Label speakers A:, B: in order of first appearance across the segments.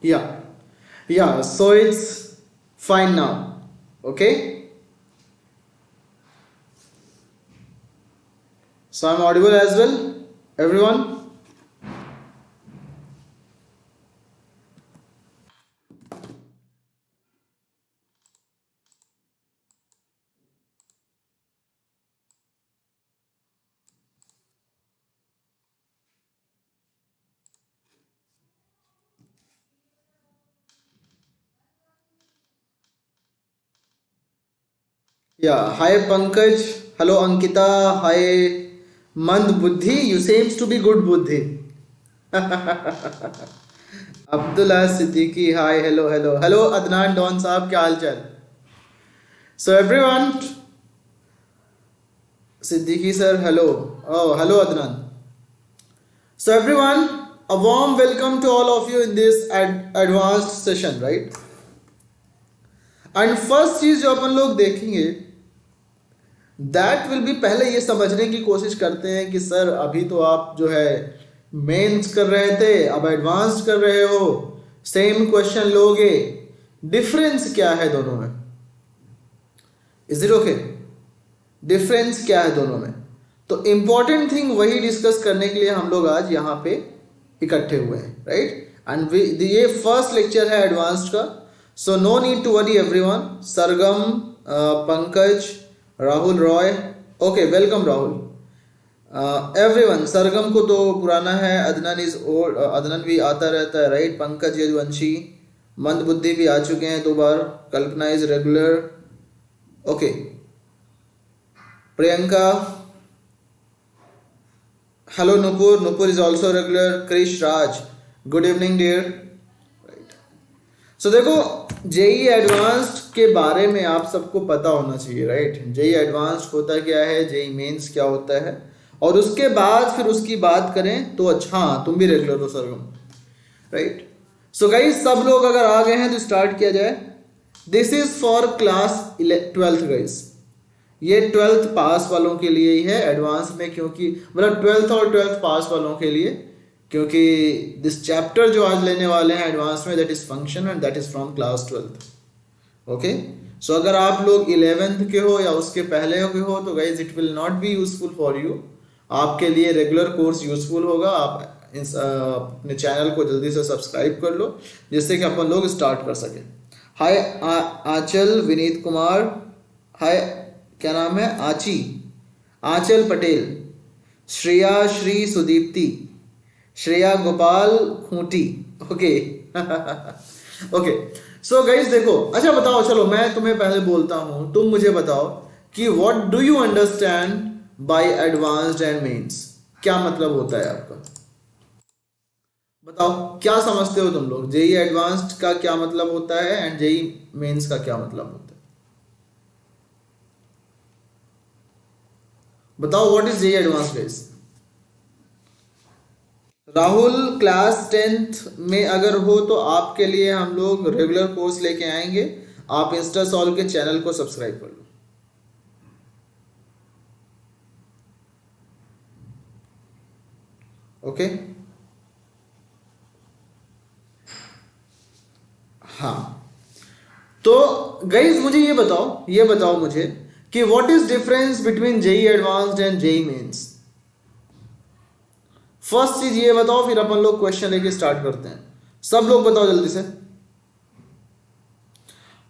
A: Yeah, yeah. So it's fine now. Okay. So I'm audible as well, everyone. Yeah. Hi Pankaj. Hello Ankita. Hi Mand Buddhi. You seems to be good Buddhi. Abdullah Siddiqui. Hi. Hello. Hello. Hello Adnan Don साहब क्या हाल चाल? So everyone, Siddiqui sir. Hello. Oh, hello Adnan. So everyone, a warm welcome to all of you in this advanced session, right? And first चीज जो अपन लोग देखेंगे that will B, पहले ये समझने की कोशिश करते हैं कि सर अभी तो आप जो है मेंस कर रहे थे, अब एडवांस्ड कर रहे हो, सेम क्वेश्चन लोगे, डिफरेंस क्या है दोनों में? Is it okay? डिफरेंस क्या है दोनों में? तो इंपॉर्टेंट थिंग वही डिस्कस करने के लिए हम लोग आज यहाँ पे इकट्ठे हुए हैं, राइट? एंड ये फर्स्ट लेक्चर है एडवांस्ड का, so no need to worry everyone. Sargam, Pankaj, Rahul Roy, okay welcome Rahul, everyone. Sargam को तो पुराना है, अदनन इज ओल्ड, अदनन भी आता रहता है, राइट? पंकज, यदुवंशी, मंद बुद्धि भी आ चुके हैं 2 बार, Kalpana is regular, okay. Priyanka, hello Nupur. Nupur is also regular. Krish Raj, good evening dear. Right. So देखो, जेई एडवांस्ड के बारे में आप सबको पता होना चाहिए, राइट? जेई एडवांस्ड होता क्या है, जेई मेंस क्या होता है, और उसके बाद फिर उसकी बात करें तो अच्छा, हाँ तुम भी रेगुलर हो सरगम, राइट? सो गाइस सब लोग अगर आ गए हैं तो स्टार्ट किया जाए. This is for class 12th guys. ये 12th पास वालों के लिए ही है एडवांस में, क्योंकि मतलब 12th और 12th पास वालों के लिए, क्योंकि दिस चैप्टर जो आज लेने वाले हैं एडवांस में, that is function and that is from class 12th. Okay, so अगर आप लोग 11th के हो या उसके पहले के हो तो guys it will not be useful for you. आपके लिए रेगुलर कोर्स यूजफुल होगा. आप अपने चैनल को जल्दी से सब्सक्राइब कर लो जिससे कि अपन लोग स्टार्ट कर सके. हाय आंचल, विनीत कुमार, हाय क्या नाम है, Anchal Patel, Shreya Shri Sudipti, Shreya Gopal Khunti, okay. Okay, so guys देखो, अच्छा बताओ, चलो मैं तुम्हें पहले बोलता हूं, तुम मुझे बताओ कि what do you understand by advanced and mains. क्या मतलब होता है आपका? बताओ क्या समझते हो तुम लोग? जेई एडवांस्ड का क्या मतलब होता है एंड जेई मेंस का क्या मतलब होता है? बताओ what is JEE advance guys. Rahul class 10th में अगर हो तो आपके लिए हम लोग रेगुलर कोर्स लेके आएंगे. आप इंस्टा सॉल्व के चैनल को सब्सक्राइब कर लो. ओके, हाँ. तो गाइज मुझे ये बताओ मुझे कि what is difference between JEE advanced and JEE mains. First चीज ये बताओ, फिर अपन लोग क्वेश्चन लेके स्टार्ट करते हैं. सब लोग बताओ जल्दी से.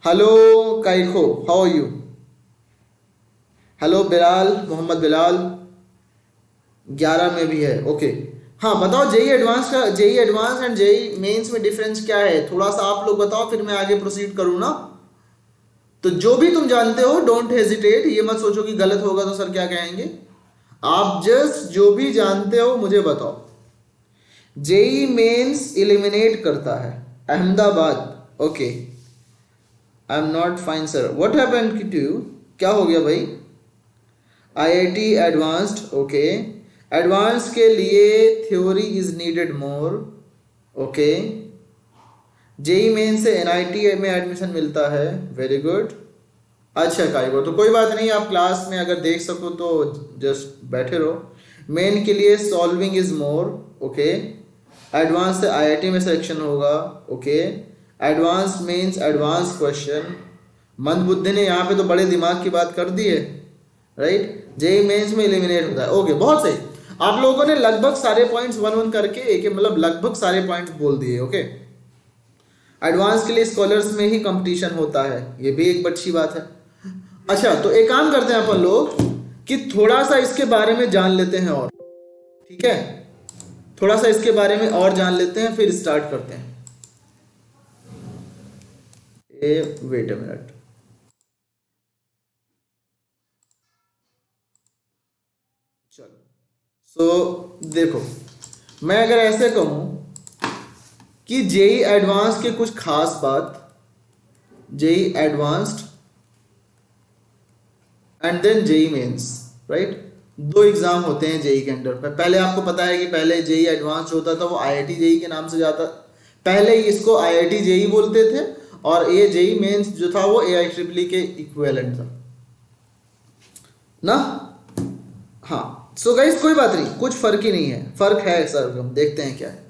A: Hello Kaikho, how are you? Hello Bilal, Mohammad Bilal 11 में भी है, ओके. हाँ बताओ JEE advance and JEE mains में डिफरेंस क्या है, थोड़ा सा आप लोग बताओ, फिर मैं आगे प्रोसीड करूँ ना. तो जो भी तुम जानते हो डोंट हेजिटेट, ये मत सोचो कि गलत होगा तो सर क्या कहेंगे. आप जस्ट जो भी जानते हो मुझे बताओ. जेई मेंस एलिमिनेट करता है Ahmedabad, okay. I am not fine sir, what happened to you, क्या हो गया भाई? IIT advanced, okay. एडवांस के लिए theory is needed more, okay. JEE main से एनआईटी में एडमिशन मिलता है, वेरी गुड. अच्छा काइगो, तो कोई बात नहीं, आप क्लास में अगर देख सको तो जस्ट बैठे रहो. मेन के लिए solving is more, okay. Advance से आईआईटी में सिलेक्शन होगा, okay. Advance means advance question. मंद बुद्धि ने यहाँ पे तो बड़े दिमाग की बात कर दी है, राइट। जेई मेंस में एलिमिनेट होता है, ओके, बहुत सही। आप लोगों ने लगभग सारे पॉइंट्स वन वन करके एक मतलब लगभग सारे पॉइंट्स बोल दिए, ओके। एडवांस के लिए स्कॉलर्स में ही कंपटीशन होता है, ये भी एक अच्छी बात है। अच्छा, तो एक काम करते हैं अपन लोग कि थोड़ा सा इसके बारे में जान लेते हैं और, ठीक है, थोड़ा सा इसके बारे में और जान लेते हैं, फिर स्टार्ट करते हैं। Wait a minute. चलो, सो देखो, मैं अगर ऐसे कहूं कि जेई एडवांस के कुछ खास बात, JEE advanced and then JEE mains, right. दो एग्जाम होते हैं जेई के अंदर। पहले आपको पता है कि पहले जेई एडवांस होता था वो आईआईटी जेई के नाम से जाता, पहले इसको आईआईटी जेई बोलते थे, और ये जेई मेंस जो था वो एआईट्रिपल के इक्विवेलेंट था ना। हाँ, सो गाइस कोई बात नहीं, कुछ फर्क ही नहीं है, फर्क है सर, हम देखते हैं क्या है।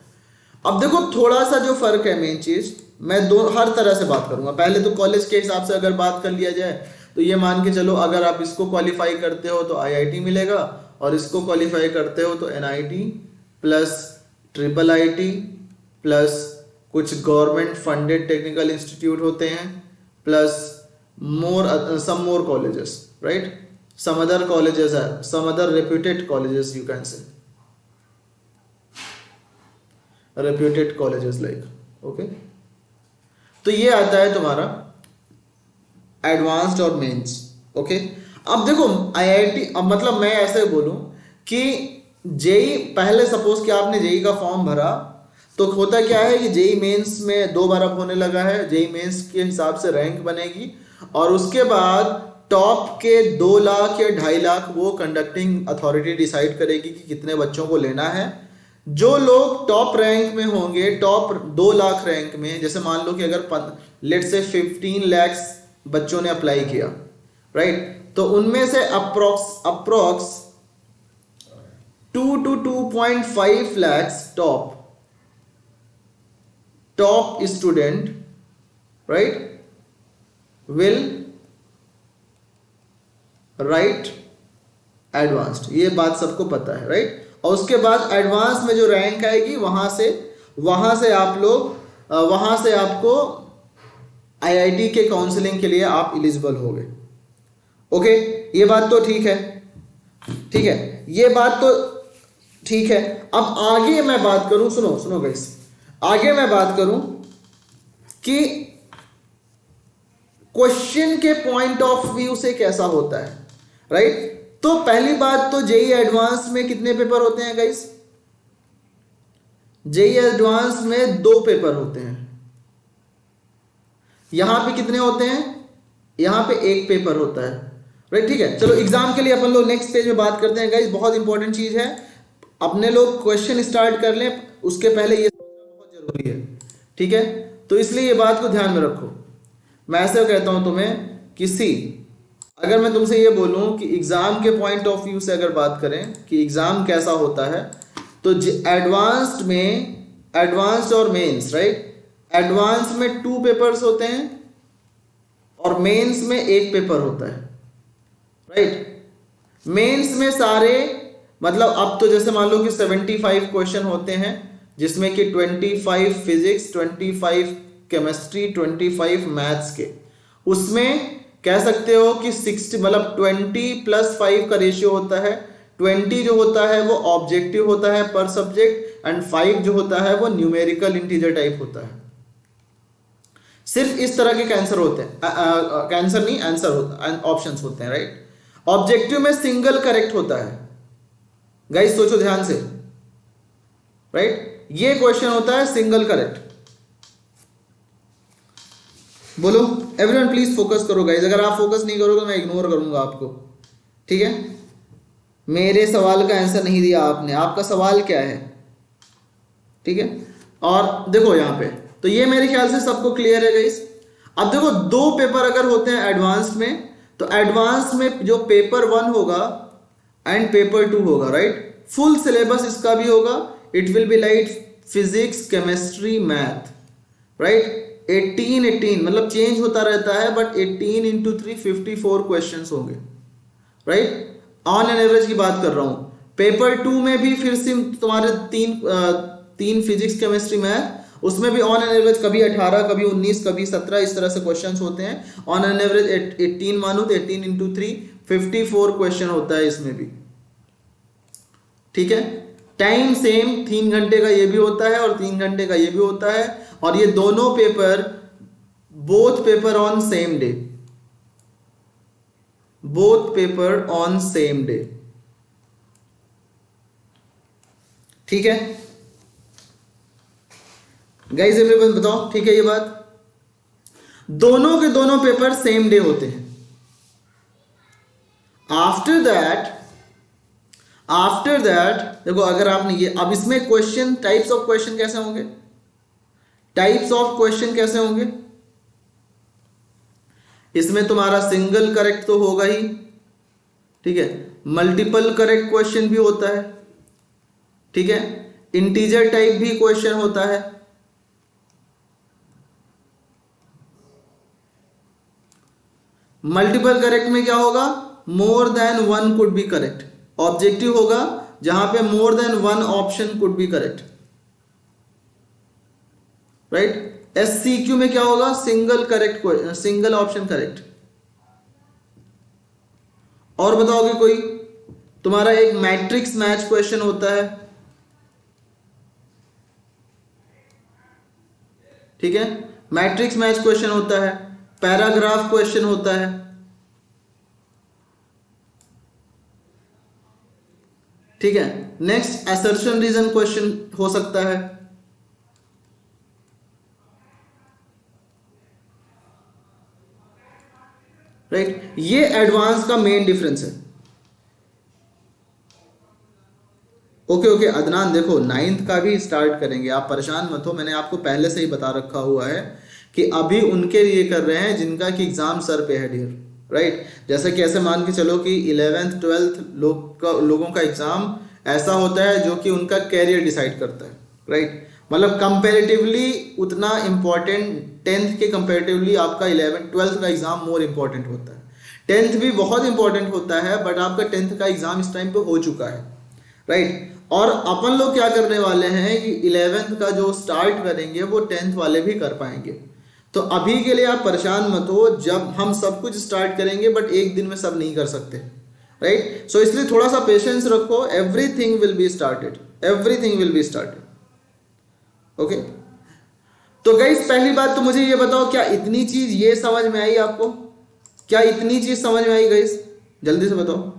A: अब देखो थोड़ा सा जो फर्क है, मेन चीज मैं हर तरह से बात करूंगा। पहले तो कॉलेज के हिसाब से अगर बात कर लिया जाए तो ये मान के चलो, अगर आप इसको क्वालिफाई करते हो तो आईआईटी मिलेगा, और इसको क्वालिफाई करते हो तो NIT plus triple IT plus कुछ गवर्नमेंट फंडेड टेक्निकल इंस्टीट्यूट होते हैं, plus some more colleges, right, some other colleges है, some other reputed colleges, you can say reputed colleges like, okay. तो ये आता है तुम्हारा एडवांस्ड और मेंस, ओके। अब देखो आईआईटी, अब मतलब मैं ऐसे बोलूं कि जेई, पहले सपोज कि आपने जेई का फॉर्म भरा, तो होता क्या है कि जेई मेंस में 2 बार अब होने लगा है, जेई मेंस के हिसाब से रैंक बनेगी, और उसके बाद टॉप के 2 लाख या 2.5 लाख वो कंडक्टिंग अथॉरिटी डिसाइड करेगी कि कितने बच्चों को लेना है। जो लोग टॉप रैंक में होंगे, टॉप 2 लाख रैंक में, जैसे मान लो कि अगर लेट्स से 15 lakhs बच्चों ने अप्लाई किया, राइट, तो उनमें से approx 2 to 2.5 lakhs top student, right, will write advanced. ये बात सबको पता है, राइट। और उसके बाद एडवांस में जो रैंक आएगी वहां से आप लोग वहां से आपको आईआईटी के काउंसलिंग के लिए आप एलिजिबल होगे, ओके। ये बात तो ठीक है, ठीक है, ये बात तो ठीक है। अब आगे मैं बात करूं, सुनो गाइस, आगे मैं बात करूं कि क्वेश्चन के पॉइंट ऑफ व्यू से कैसा होता है, राइट। तो पहली बात तो जेई एडवांस में कितने पेपर होते हैं गाइस? जेई एडवांस में 2 पेपर होते हैं। यहां पे कितने होते हैं? यहां पे 1 पेपर होता है, राइट, ठीक है। चलो एग्जाम के लिए अपन लोग नेक्स्ट पेज में बात करते हैं गाइस। बहुत इंपॉर्टेंट चीज है, अपने लोग क्वेश्चन स्टार्ट कर लें उसके पहले ये समझना बहुत जरूरी है, ठीक है। तो इसलिए ये बात को ध्यान में रखो। मैं ऐसे कहता हूं तुम्हें, अगर मैं तुमसे ये बोलूं कि एग्जाम के पॉइंट ऑफ व्यू से अगर बात करें कि एग्जाम कैसा होता है, तो एडवांस्ड और मेंस, राइट, एडवांस में 2 पेपर्स होते हैं और मेंस में 1 पेपर होता है, राइट। मेंस में सारे, मतलब अब तो जैसे मान लो कि 75 क्वेश्चन होते हैं, जिसमें कि 25 फिजिक्स, 25 केमिस्ट्री, 25 मैथ्स के, उसमें कह सकते हो कि 60 मतलब 20+5 का रेशियो होता है। 20 जो होता है वो ऑब्जेक्टिव होता है पर सब्जेक्ट, एंड 5 जो होता है वो न्यूमेरिकल इंटीजर टाइप होता है। सिर्फ इस तरह के आंसर होते हैं, ऑप्शंस होते हैं, राइट। ऑब्जेक्टिव में सिंगल करेक्ट होता है गाइस, सोचो ध्यान से, राइट। ये क्वेश्चन होता है सिंगल करेक्ट। बोलो एवरीवन, प्लीज फोकस करो गाइस। अगर आप फोकस नहीं करोगे तो मैं इग्नोर करूंगा आपको, ठीक है। मेरे सवाल का आंसर नहीं दिया आपने, आपका सवाल क्या है, ठीक है। और देखो यहाँ पे, तो ये मेरे ख्याल से सबको क्लियर है गाइस। अब देखो 2 पेपर अगर होते हैं एडवांस में, तो एडवांस में जो पेपर 1 होगा एंड पेपर 2 होगा, राइट। फुल सिलेबस इसका भी होगा, it will be like physics, chemistry, math, right. 18 मतलब चेंज होता रहता है, बट 18 इंटू 3 54 क्वेश्चन होंगे, राइट। ऑन एन एवरेज की बात कर रहा हूं। पेपर 2 में भी फिर से तुम्हारे तीन फिजिक्स, केमिस्ट्री, मैथ, उसमें भी ऑन एन एवरेज कभी 18, कभी 19, कभी 17 इस तरह से क्वेश्चंस होते हैं। ऑन एन एवरेज 18 मानो तो 18 इंटू 3 54 क्वेश्चन होता है इसमें भी, ठीक है। टाइम सेम, 3 घंटे का ये भी होता है और 3 घंटे का ये भी होता है, और ये दोनों paper, both paper on same day, both paper on same day, ठीक है गाइस। एवरीवन बताओ, ठीक है ये बात। दोनों के दोनों पेपर सेम डे होते हैं। आफ्टर दैट देखो, अगर आपने ये, अब इसमें क्वेश्चन, टाइप्स ऑफ क्वेश्चन कैसे होंगे, टाइप्स ऑफ क्वेश्चन कैसे होंगे, इसमें तुम्हारा सिंगल करेक्ट तो होगा ही, ठीक है। मल्टीपल करेक्ट क्वेश्चन भी होता है, ठीक है। इंटीजर टाइप भी क्वेश्चन होता है, मल्टीपल करेक्ट में क्या होगा, more than one could be correct. Objective होगा जहां पे more than one option could be correct, right. SCQ में क्या होगा, single correct, single option correct. और बताओगे कोई, तुम्हारा एक मैट्रिक्स मैच क्वेश्चन होता है, ठीक है। मैट्रिक्स मैच क्वेश्चन होता है, पैराग्राफ क्वेश्चन होता है, ठीक है। नेक्स्ट असर्शन रीजन क्वेश्चन हो सकता है, राइट। ये एडवांस का मेन डिफरेंस है। ओके अदनान, देखो 9th का भी स्टार्ट करेंगे, आप परेशान मत हो, मैंने आपको पहले से ही बता रखा हुआ है कि अभी उनके लिए कर रहे हैं जिनका कि एग्जाम सर पे है डियर, राइट। जैसे कि ऐसे मान के चलो कि 11th 12th लोगों का एग्जाम ऐसा होता है जो कि उनका कैरियर डिसाइड करता है, राइट। मतलब कंपेरेटिवली उतना इंपॉर्टेंट, 10th के कंपेरेटिवली आपका 11th 12th का एग्जाम मोर इंपॉर्टेंट होता है। 10th भी बहुत इंपॉर्टेंट होता है, बट आपका 10th का एग्जाम इस टाइम पे हो चुका है, राइट। और अपन लोग क्या करने वाले हैं कि 11th का जो स्टार्ट करेंगे वो 10th वाले भी कर पाएंगे। तो अभी के लिए आप परेशान मत हो, जब हम सब कुछ स्टार्ट करेंगे, बट एक दिन में सब नहीं कर सकते, राइट। सो इसलिए थोड़ा सा पेशेंस रखो, everything will be started, everything will be started, okay. तो गाइस पहली बात तो मुझे ये बताओ, क्या इतनी चीज ये समझ में आई आपको, क्या इतनी चीज समझ में आई गाइस, जल्दी से बताओ।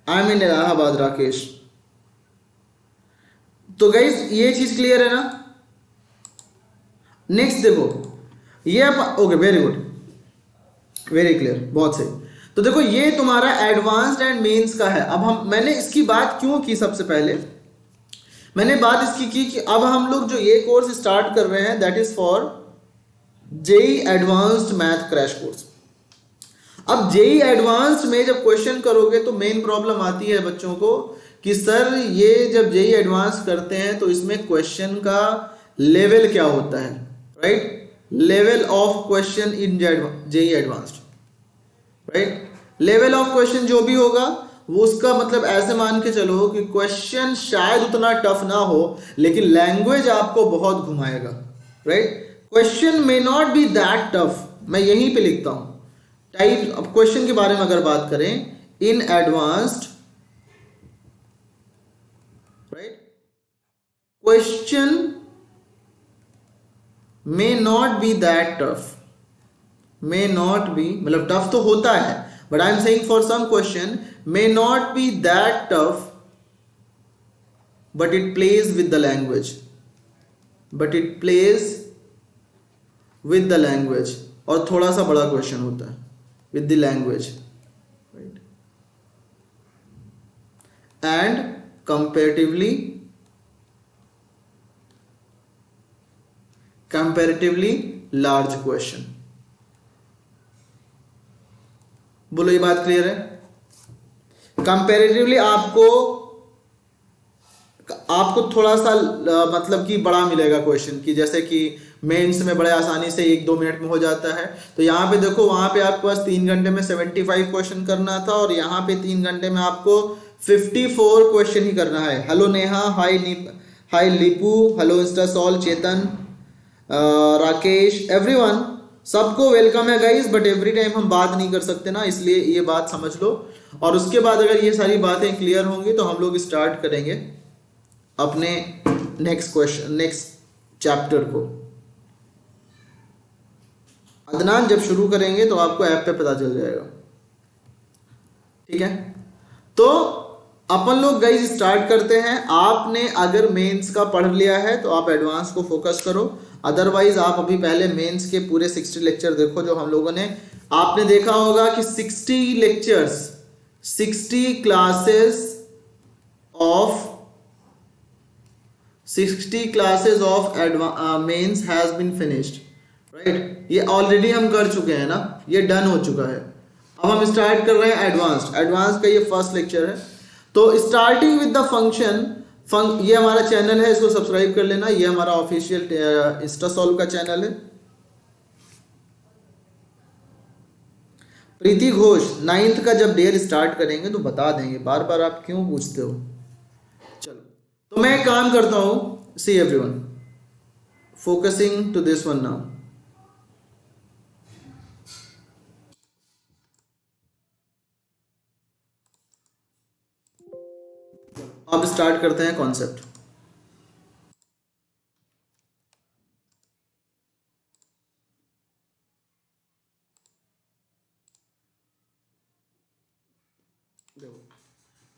A: आई एम इन इलाहाबाद राकेश। तो गाइस ये चीज क्लियर है ना। नेक्स्ट देखो, ये आप, okay very good, very clear, बहुत सही। तो देखो ये तुम्हारा एडवांस्ड एंड मेंस का है। अब मैंने इसकी बात क्यों की, सबसे पहले मैंने बात इसकी की कि अब हम लोग जो ये कोर्स स्टार्ट कर रहे हैं that is for JEE advanced math crash course. अब जेई एडवांस्ड में जब क्वेश्चन करोगे तो मेन प्रॉब्लम आती है बच्चों को कि सर ये जब जेई एडवांस करते हैं तो इसमें क्वेश्चन का लेवल क्या होता है, right. Level of question in JEE advanced, right. Level of question जो भी होगा वो उसका मतलब ऐसे मान के चलो कि क्वेश्चन शायद उतना टफ ना हो, लेकिन लैंग्वेज आपको बहुत घुमाएगा, right. Question may not be that tough, मैं यहीं पे लिखता हूं टाइप। अब क्वेश्चन के बारे में अगर बात करें, इन advanced, right, question may not be that tough, may not be मतलब टफ तो होता है, but I am saying for some question may not be that tough, but it plays with the language, but it plays with the language, और थोड़ा सा बड़ा question होता है with the language, right, and comparatively large question। बोलो ये बात clear है। कंपैरेटिवली आपको थोड़ा सा मतलब कि बड़ा मिलेगा क्वेश्चन की, जैसे कि मेंस में बड़े आसानी से 1-2 मिनट में हो जाता है। तो यहाँ पे देखो, वहां पे आपके पास 3 घंटे में 75 क्वेश्चन करना था, और यहाँ पे 3 घंटे में आपको 54 क्वेश्चन ही करना है। हेलो नेहा, हाय लिपू, हेलो इंस्टासॉल, चेतन, राकेश, एवरीवन, सबको वेलकम है गाइस। बट एवरी टाइम हम बात नहीं कर सकते ना, इसलिए ये बात समझ लो। और उसके बाद अगर ये सारी बातें क्लियर होंगी तो हम लोग स्टार्ट करेंगे अपने नेक्स्ट चैप्टर को। अदनान, जब शुरू करेंगे तो आपको ऐप पे पता चल जाएगा, ठीक है। तो अपन लोग गाइस स्टार्ट करते हैं। आपने अगर मेंस का पढ़ लिया है तो आप एडवांस को फोकस करो, अदरवाइज आप अभी पहले मेंस के पूरे 60 लेक्चर देखो जो हम लोगों ने, आपने देखा होगा कि 60 lectures, 60 classes of 60 classes of mains has been finished, right. ये ऑलरेडी हम कर चुके हैं ना, ये डन हो चुका है। अब हम स्टार्ट कर रहे हैं एडवांस का ये फर्स्ट लेक्चर है। तो स्टार्टिंग विद द फंक्शन, ये हमारा चैनल है, इसको सब्सक्राइब कर लेना। ये हमारा ऑफिशियल इंस्टासॉल्व का चैनल है। प्रीति घोष, 9th का जब डेयर स्टार्ट करेंगे तो बता देंगे, बार बार आप क्यों पूछते हो। चलो, तो मैं एक काम करता हूं, see everyone, focusing to this one now. अब स्टार्ट करते हैं कॉन्सेप्ट।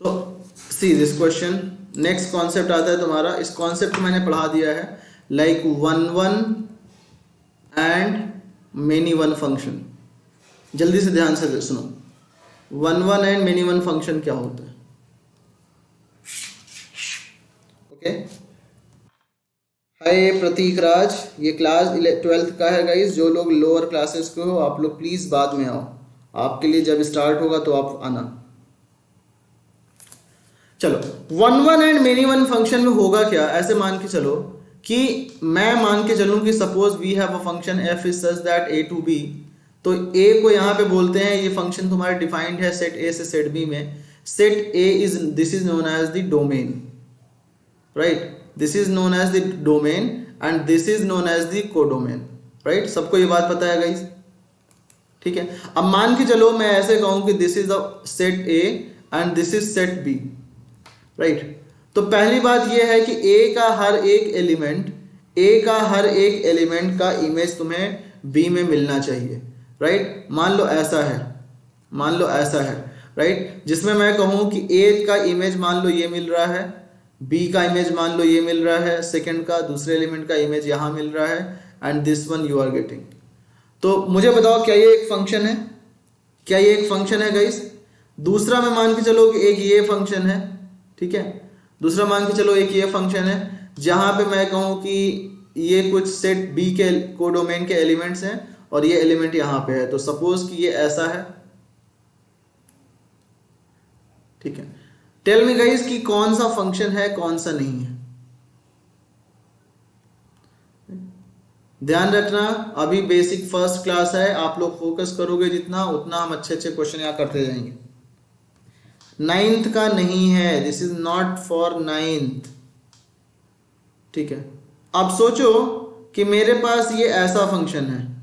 A: तो see this question, next concept आता है तुम्हारा। इस कॉन्सेप्ट मैंने पढ़ा दिया है, like 1 and many one function. जल्दी से ध्यान से सुनो, 1 एंड मेनी वन फंक्शन क्या होता है, ओके। हाय प्रतीक राज, ये क्लास 12th का है गाइस। जो लोग लोअर क्लासेस के हो आप लोग प्लीज बाद में आओ, आपके लिए जब स्टार्ट होगा तो आप आना। चलो, 1 एंड मेनी वन फंक्शन में होगा क्या, ऐसे मान के चलो कि मैं मान के चलूं कि suppose we have a function f is such that a to b। तो a को यहाँ पे बोलते हैं, ये फंक्शन तुम्हारे डिफाइंड है सेट a से सेट b में। Set a is, this is known as the domain, right. This is known as the domain and this is known as the codomain, right. सबको ये बात पता है गाइस, ठीक है। अब मान के चलो मैं ऐसे कहूं कि this is the set a and this is set b, right. तो पहली बात यह है कि a का हर एक एलिमेंट का इमेज तुम्हें b में मिलना चाहिए, राइट। मान लो ऐसा है, राइट। जिसमें मैं कहूं कि a का इमेज मान लो ये मिल रहा है, b का इमेज मान लो ये मिल रहा है, सेकंड का दूसरे एलिमेंट का इमेज यहां मिल रहा है, and this one you are getting. तो मुझे बताओ क्या ये एक फंक्शन है, गाइस। दूसरा मैं मान के चलो कि एक ये फंक्शन है, ठीक है। दूसरा मान के चलो एक ये फंक्शन है जहां पे मैं कहूं कि ये कुछ सेट b के कोडोमेन के एलिमेंट्स हैं और ये एलिमेंट यहां पे है। तो सपोज कि ये ऐसा है, ठीक है। टेल मी गाइस कि कौन सा फंक्शन है कौन सा नहीं है। ध्यान रखना, अभी बेसिक फर्स्ट क्लास है, आप लोग फोकस करोगे जितना उतना हम अच्छे अच्छे क्वेश्चन यहाँ करते जाएंगे। 9th का नहीं है, this is not for 9th, ठीक है। अब सोचो कि मेरे पास ये ऐसा फंक्शन है,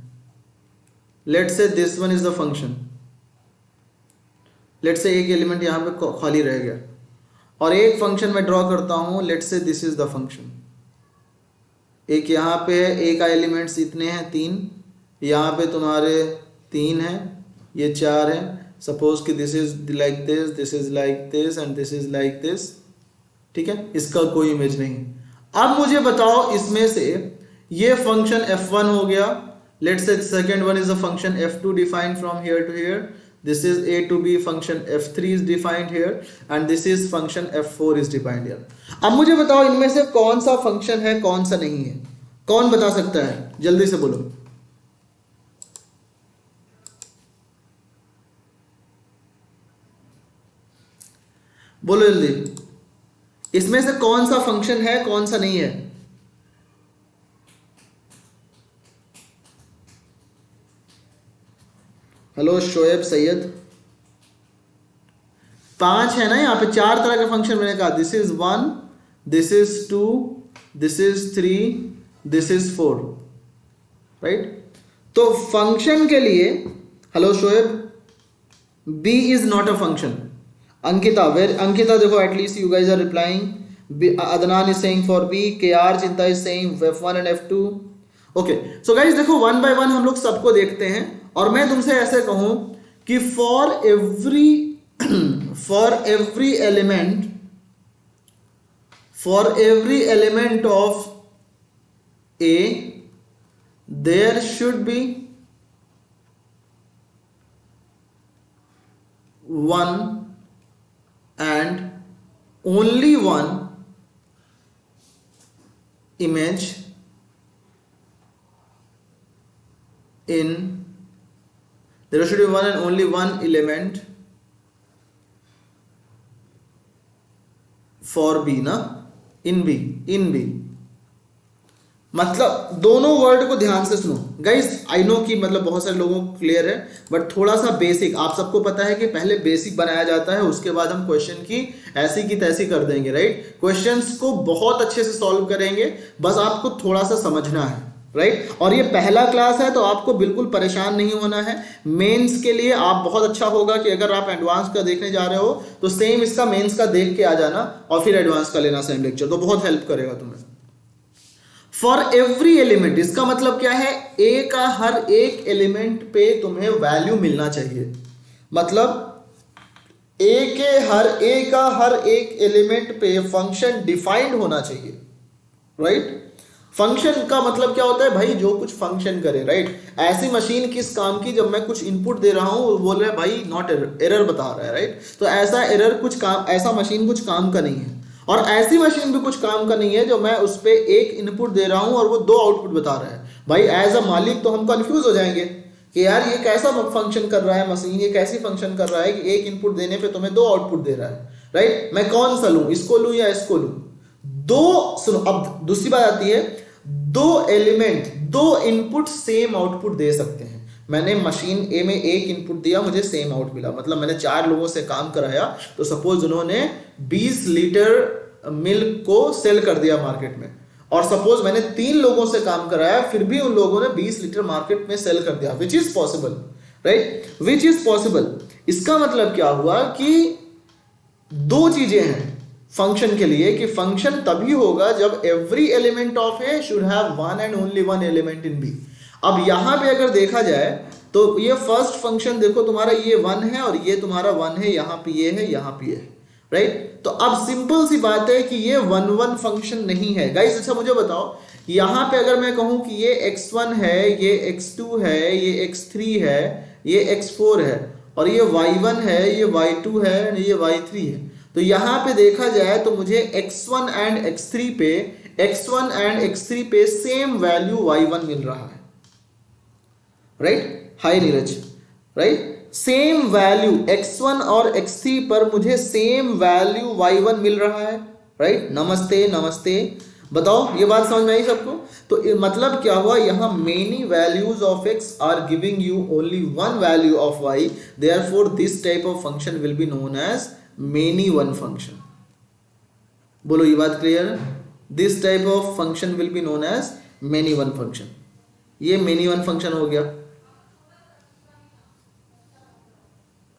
A: let's say this one is the function, let's say एक एलिमेंट यहां पे खाली रह गया, और एक फंक्शन मैं ड्रॉ करता हूं, let's say this is the function. एक यहाँ पे है, ए का एलिमेंट्स इतने हैं 3, यहाँ पे तुम्हारे 3 हैं, ये 4 हैं। सपोज कि this is like this is like this and this is like this, ठीक है। इसका कोई इमेज नहीं। अब मुझे बताओ इसमें से ये फंक्शन f1 हो गया, let's say second one is a function f2 defined from here to here, this is a to b function f3 is defined here and this is function f4 is defined here. अब मुझे बताओ इनमें से कौन सा function है कौन सा नहीं है, कौन बता सकता है, जल्दी से बोलो। बोलो जल्दी, इसमें से कौन सा फंक्शन है कौन सा नहीं है? हेलो शोएब सैयद, 5 है ना यहाँ पे, 4 तरह के फंक्शन मैंने कहा, this is 1, this is 2, this is 3, this is 4, right? तो फंक्शन के लिए, hello Shoaib, b is not a function. Ankita, where Ankita देखो, at least you guys are replying. Adnan is saying for B, KR चिंता is saying F1 and F2. Okay, so guys देखो, one by one हम लोग सबको देखते हैं, और मैं तुमसे ऐसे कहूं कि for every element of A there should be one and only one image in, there should be one and only one element for B ना, in B. मतलब दोनों वर्ड को ध्यान से सुनो गाइस. आई नो कि मतलब बहुत सारे लोगों को क्लियर है, बट थोड़ा सा बेसिक, आप सबको पता है कि पहले बेसिक बनाया जाता है, उसके बाद हम क्वेश्चन की ऐसी की तैसी कर देंगे, राइट? क्वेश्चंस को बहुत अच्छे से सॉल्व करेंगे, बस आपको थोड़ा सा समझना है, राइट? और ये पहला क्लास है, तो आपको बिल्कुल परेशान नहीं होना है. मेंस के लिए आप बहुत अच्छा होगा कि अगर आप एडवांस का देखने जा रहे हो तो सेम इसका मेंस का देख के आ जाना, और फिर एडवांस का लेना सेम लेक्चर, तो बहुत हेल्प करेगा तुम्हें. फॉर एवरी एलिमेंट, इसका मतलब क्या है? ए का हर एक एलिमेंट पे तुम्हें वैल्यू मिलना चाहिए. मतलब ए का हर एक एलिमेंट पे फंक्शन डिफाइंड होना चाहिए, राइट? फंक्शन का मतलब क्या होता है भाई? जो कुछ फंक्शन करे, राइट? ऐसी मशीन किस काम की, जब मैं कुछ इनपुट दे रहा हूं, बोल रहा है भाई नॉट एरर बता रहा है, राइट? तो ऐसा एरर कुछ काम, ऐसा मशीन कुछ काम का नहीं है. और ऐसी मशीन भी कुछ काम का नहीं है जो मैं उस पर एक इनपुट दे रहा हूं और वो 2 आउटपुट बता रहा है. भाई एज अ मालिक तो हम कंफ्यूज हो जाएंगे कि यार ये कैसा फंक्शन कर रहा है मशीन, ये कैसी फंक्शन कर रहा है कि एक इनपुट देने पे तुम्हें 2 आउटपुट दे रहा है, राइट? मैं कौन सा लूं, इसको लूं या इसको लूं? सुनो, अब दूसरी बात आती है, 2 इनपुट सेम आउटपुट दे सकते हैं. मैंने मशीन ए में एक इनपुट दिया, मुझे सेम आउट मिला. मतलब मैंने 4 लोगों से काम कराया, तो सपोज उन्होंने 20 लीटर मिल्क को सेल कर दिया मार्केट में, और सपोज मैंने 3 लोगों से काम कराया, फिर भी उन लोगों ने 20 लीटर मार्केट में सेल कर दिया, which is possible, right? Which is possible. इसका मतलब क्या हुआ कि 2 चीजें हैं फंक्शन के लिए, कि फंक्शन तभी होगा जब every element of A should have one and only one element in B. अब यहां पे अगर देखा जाए तो ये फर्स्ट फंक्शन देखो, तुम्हारा ये 1 है और ये तुम्हारा 1 है, यहां पे ये है, यहां पे ये है, राइट? तो अब सिंपल सी बात है कि ये 1 फंक्शन नहीं है गाइस. अच्छा मुझे बताओ, यहां पे अगर मैं कहूं कि ये x1 है, ये x2 है, ये x3 है, ये x4 है, और ये y1 है, ये y2 है, ये y3 है, तो यहां पे देखा जाए तो मुझे x1 एंड x3 पे सेम वैल्यू y1 मिल रहा है, right? Hi Neeraj, right? Same value x1 और x3 पर मुझे सेम वैल्यू y1 मिल रहा है, राइट? नमस्ते. बताओ, ये बात समझ में आई सबको? तो मतलब क्या हुआ, यहां many values of x are giving you only one value of y, therefore this type of function will be known as many one function. बोलो, ये बात क्लियर है? This type of function will be known as many one function. ये many one function हो गया.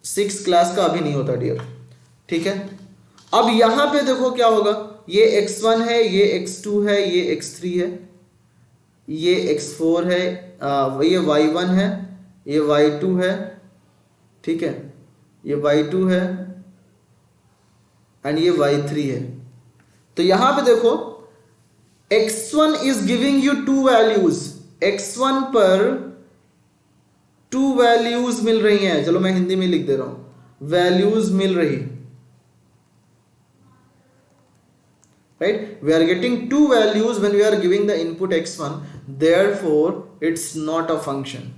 A: 6 class का अभी नहीं होता डियर, ठीक है? अब यहां पे देखो क्या होगा, ये x1 है, ये x2 है, ये x3 है, ये x4 है, ये y1 है, ये y2 है, ठीक है, ये y2 है एंड ये y3 है. तो यहां पे देखो x1 is giving you 2 values. x1 पर 2 वैल्यूज मिल रही हैं. चलो मैं हिंदी में लिख दे रहा हूं, वैल्यूज मिल रही, right? We are getting 2 values when we are giving the input x1, therefore it's not a function,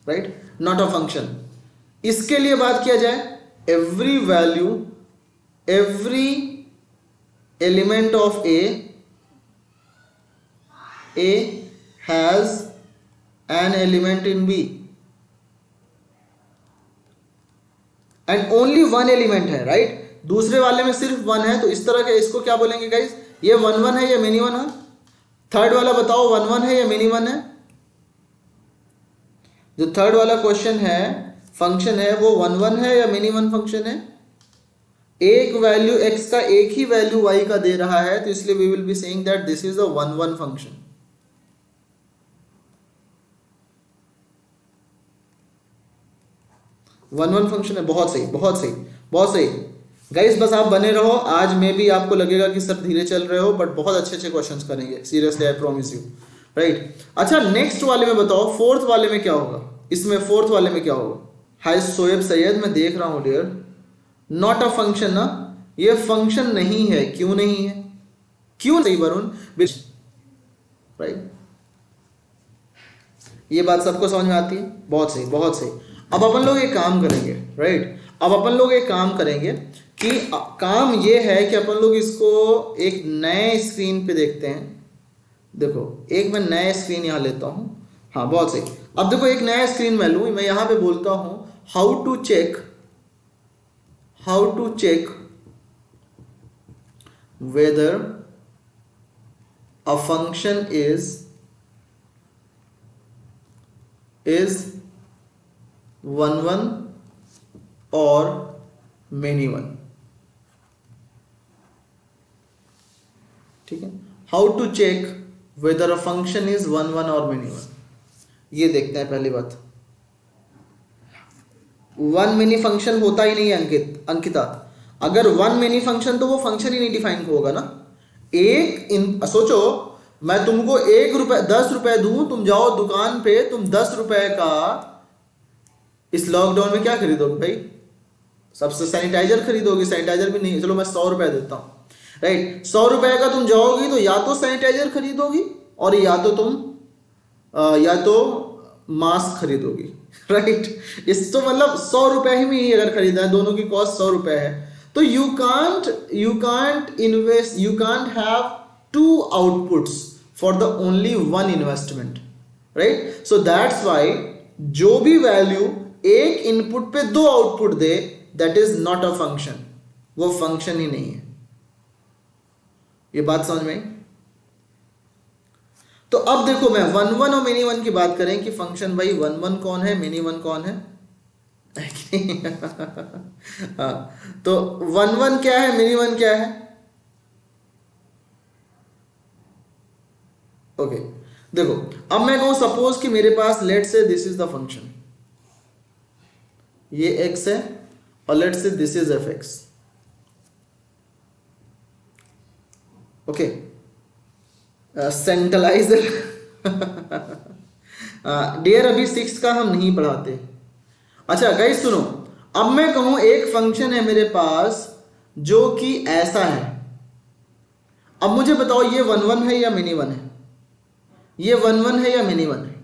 A: right? Not a function. इसके लिए बात किया जाए, every value, every element of A has an element in B and only one element है, right? दूसरे वाले में सिर्फ वन है, तो इस तरह के इसको क्या बोलेंगे गाइस? ये वन वन है या मिनी वन है? थर्ड वाला बताओ, वन वन है या मिनी वन है? जो थर्ड वाला क्वेश्चन है, फंक्शन है, वो वन वन है या मिनी वन फंक्शन है? एक वैल्यू x का एक ही वैल्यू y का दे रहा है, तो इसलिए we will be saying that this is a one one function. One one function है, बहुत सही, बहुत सही, बहुत सही गाइस। बस आप बने रहो, आज में भी आपको लगेगा कि सर धीरे चल रहे हो, बट बहुत अच्छे अच्छे क्वेश्चंस करेंगे, seriously, I promise you, right? अच्छा, नेक्स्ट वाले में बताओ, फोर्थ वाले में क्या होगा? इसमें फोर्थ वाले में क्या होगा? हाय शोएब सैयद, मैं देख रहा हूं डियर, नॉट अ फंक्शन ना, ये फंक्शन नहीं है। क्यों नहीं है? क्यों नहीं वरुण? राइट, ये बात सबको समझ में आती है? बहुत सही, बहुत सही। अब अपन लोग एक काम करेंगे, राइट? अब अपन लोग एक काम करेंगे कि काम ये है कि अपन लोग इसको एक नए स्क्रीन पे देखते हैं। देखो, एक मैं नया स्क्रीन यहां लेता हूं, हाँ बहुत सही। अब देखो, एक नया स्क्रीन मैं लूं, मैं यहां पे बोलता हूं how to check whether a function is one one or many one। ठीक है, how to check whether a function is one one or many one, ये देखते हैं। पहली बात, वन मिनी फंक्शन होता ही नहीं है अंकिता। अगर वन मिनी फंक्शन, तो वो फंक्शन ही नहीं डिफाइन होगा ना। सोचो, मैं तुमको 1 रुपए 10 रुपए दूं, तुम जाओ दुकान पे, तुम 10 रुपए का इस लॉकडाउन में क्या खरीदोगे भाई? सबसे सैनिटाइजर खरीदोगे? सैनिटाइजर भी नहीं, चलो मैं 100 रुपए देता हूं, राइट? 100 रुपए का तुम जाओगी तो या तो सैनिटाइजर खरीदोगी, और या तो तुम मास्क खरीदोगी, राइट? इस तो मतलब 100 रुपए ही में ही अगर खरीदा है, दोनों की कॉस्ट 100 रुपए है, तो you can't invest, you can't have two outputs for the only one investment, right? So that's why जो भी वैल्यू एक इनपुट पे 2 आउटपुट दे, that is not a function, वो फंक्शन ही नहीं है। ये बात समझ में आई? तो अब देखो, मैं वन वन और मिनी वन की बात करें कि फंक्शन भाई वन वन कौन है, मिनी वन कौन है? हाँ, तो वन वन क्या है, मिनी वन क्या है? ओके, देखो, अब मैं कहूं सपोज कि मेरे पास, let say this is the function, ये x है, और let say this is f(x). Okay, centralizer dear, अभी 6 का हम नहीं पढ़ाते। अच्छा गाइस सुनो, अब मैं कहूं एक फंक्शन है मेरे पास जो कि ऐसा है। अब मुझे बताओ, ये वन वन है या मिनी वन है? ये वन वन है या मिनी वन है?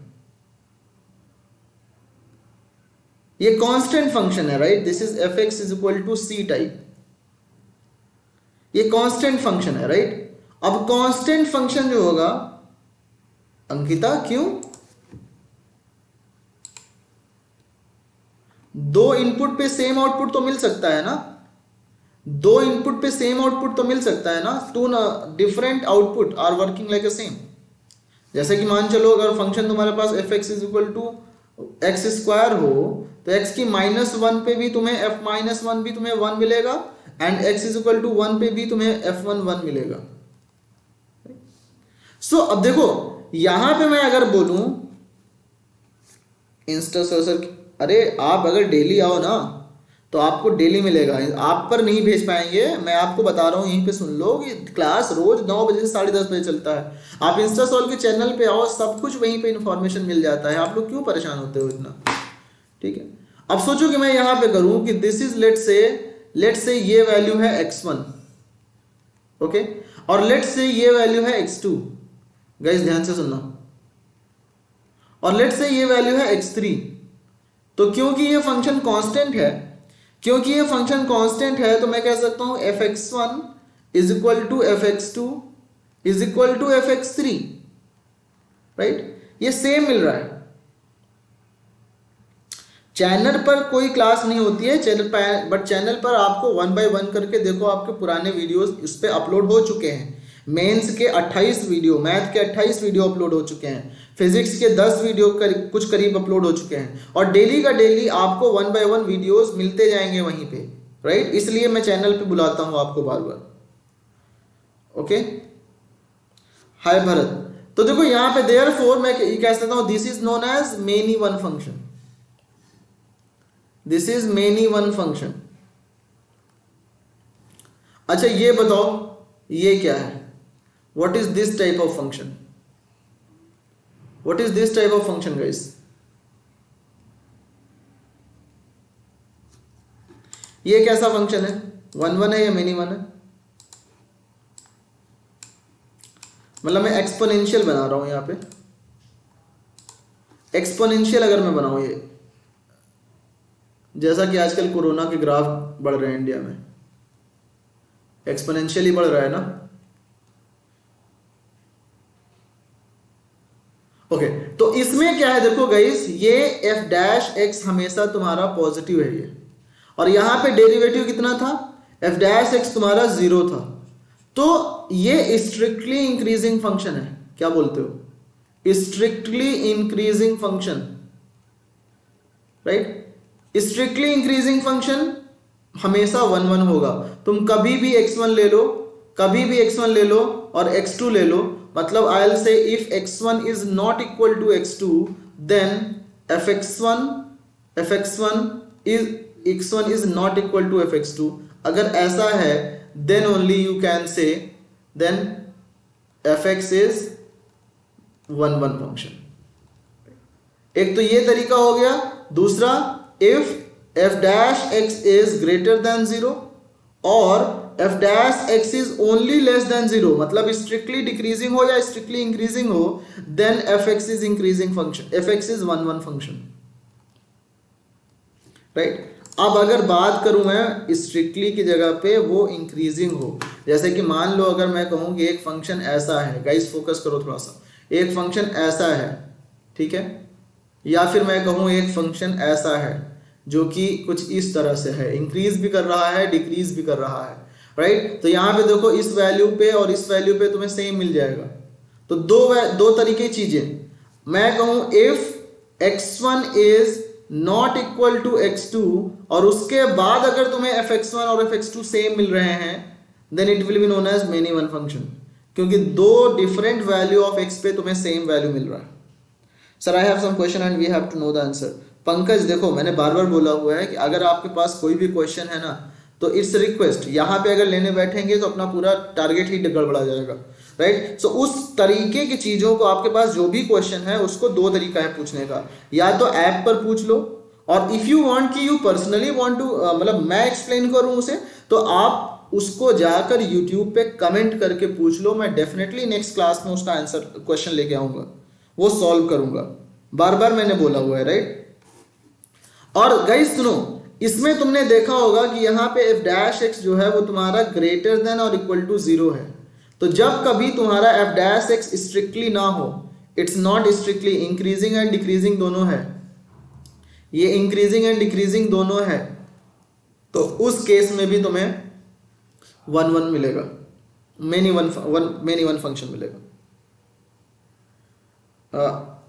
A: ये कांस्टेंट फंक्शन है, right? This is f(x) is equal to c type. ये कांस्टेंट फंक्शन है, राइट? अब कांस्टेंट फंक्शन जो होगा, अंकिता क्यों? 2 इनपुट पे सेम आउटपुट तो मिल सकता है ना? 2 इनपुट पे सेम आउटपुट तो मिल सकता है ना? 2 different output are working like a same. जैसे कि मान चलो, अगर फंक्शन तुम्हारे पास f(x) is equal to x square हो, तो x की -1 पे भी तुम्हें f-1 भी तुम्हें 1 मिलेगा, and x is equal to 1 पे भी तुम्हें f(1) 1 मिलेगा। सो अब देखो, यहां पे मैं अगर बोलूं इंस्टा सर, अरे आप अगर डेली आओ ना, तो आपको डेली मिलेगा। आप पर नहीं भेज पाएंगे, मैं आपको बता रहा हूं, यहीं पे सुन लो कि क्लास रोज 9 बजे से 10:30 बजे चलता है। आप इंस्टा सॉल के चैनल पे आओ, सब कुछ वहीं पे इंफॉर्मेशन मिल जाता है। आप लोग क्यों परेशान होते हो इतना? ठीक है, अब सोचो कि मैं यहां पे करूं कि दिस इज, लेट से ये वैल्यू है x1, ओके, और लेट से ये वैल्यू है x2। गाइस ध्यान से सुनना। और लेट से ये वैल्यू है x3, तो क्योंकि ये फंक्शन कांस्टेंट है, क्योंकि ये फंक्शन कांस्टेंट है, तो मैं कह सकता हूं fx1 is equal to fx2 is equal to fx3, right. ये सेम मिल रहा है। चैनल पर कोई क्लास नहीं होती है चैनल पर, बट चैनल पर आपको 1 बाय 1 करके देखो, आपके पुराने वीडियोस इस पे अपलोड हो चुके हैं। मेंस के 28 वीडियो, मैथ के 28 वीडियो अपलोड हो चुके हैं, फिजिक्स के 10 वीडियो कुछ करीब अपलोड हो चुके हैं, और डेली का डेली आपको 1 बाय 1 वीडियोस मिलते जाएंगे वहीं पे, राइट। इसलिए मैं चैनल पे बुलाता हूं आपको बार बार। ओके, हाय भरत। तो देखो यहाँ पे देयरफॉर मैं ये कह सकता हूं this is known as many one function, this is many one function. अच्छा ये बताओ ये क्या है, what is this type of function, what is this type of function guys? ये कैसा फंक्शन है, 1 1 है या मेनी वन है? मतलब मैं एक्सपोनेंशियल बना रहा हूं यहां पे, एक्सपोनेंशियल अगर मैं बनाऊं ये, जैसा कि आजकल कोरोना के ग्राफ बढ़ रहे हैं इंडिया में, एक्सपोनेंशियली बढ़ रहा है ना। ओके, तो इसमें क्या है देखो गाइस, ये f डैश x हमेशा तुम्हारा पॉजिटिव है ये, और यहां पे डेरिवेटिव कितना था, f डैश x तुम्हारा 0 था, तो ये स्ट्रिक्टली इंक्रीजिंग फंक्शन है। क्या बोलते हो, strictly increasing function, right. Strictly increasing function हमेशा 1 1 होगा। तुम कभी भी x1 ले लो, कभी भी x1 ले लो और x2 ले लो, मतलब I will say if x1 is not equal to x2 then x1 is not equal to fx2। अगर ऐसा है then only you can say then fx is 1 1 function. एक तो ये तरीका हो गया। दूसरा, if f dash x is greater than 0 और f dash x is only less than 0, मतलब स्ट्रिक्टली डिक्रीजिंग हो या स्ट्रिक्टली इंक्रीजिंग हो, then fx is increasing function, fx is 1 1 function, right. अब अगर बात करूं मैं स्ट्रिक्टली की जगह पे वो इंक्रीजिंग हो, जैसे कि मान लो अगर मैं कहूं कि एक फंक्शन ऐसा है, गाइस फोकस करो थोड़ा सा, एक फंक्शन ऐसा है, ठीक है, या फिर मैं कहूं एक फंक्शन ऐसा है जो कि कुछ इस तरह से है, इंक्रीज भी कर रहा है डिक्रीज भी कर रहा है, राइट। तो यहाँ पे देखो इस वैल्यू पे और इस वैल्यू पे तुम्हें सेम मिल जाएगा। तो दो तरीके की चीजें, मैं कहूं if x1 is not equal to x2 और उसके बाद अगर तुम्हें fx1 और fx2 सेम मिल रहे हैं, then it will be known as many one function, क्योंकि दो डिफरेंट वैल्यू ऑफ x पे तुम्हें सेम वैल्यू मिल रहा है। Sir I have some question and we have to know the answer. Pankaj देखो मैंने बार बार बोला हुआ है कि अगर आपके पास कोई भी क्वेश्चन है ना, तो इट्स रिक्वेस्ट, यहाँ पे अगर लेने बैठेंगे तो अपना पूरा टारगेट ही गड़बड़ा जाएगा, राइट। सो उस तरीके की चीजों को, आपके पास जो भी क्वेश्चन है उसको दो तरीका है पूछने का, या तो ऐप पर पूछ लो, और इफ यू वांट कि यू पर्सनली वांट टू मतलब मैं एक्सप्लेन करूं उसे, तो आप उसको जाकर यूट्यूब पे कमेंट करके पूछ लो, मैं डेफिनेटली नेक्स्ट क्लास में उसका आंसर क्वेश्चन लेके आऊंगा, वो सॉल्व करूंगा। बार बार मैंने बोला हुआ है, राइट। और गाइस सुनो, इसमें तुमने देखा होगा कि यहाँ पे f डैश x जो है वो तुम्हारा ग्रेटर देन और इक्वल टू 0 है। तो जब कभी तुम्हारा f डैश x स्ट्रिक्टली ना हो, it's not strictly, increasing and decreasing दोनों है, ये इंक्रीजिंग एंड डिक्रीजिंग दोनों है, तो उस केस में भी तुम्हें 1 1 मिलेगा, मेनी वन फंक्शन मिलेगा।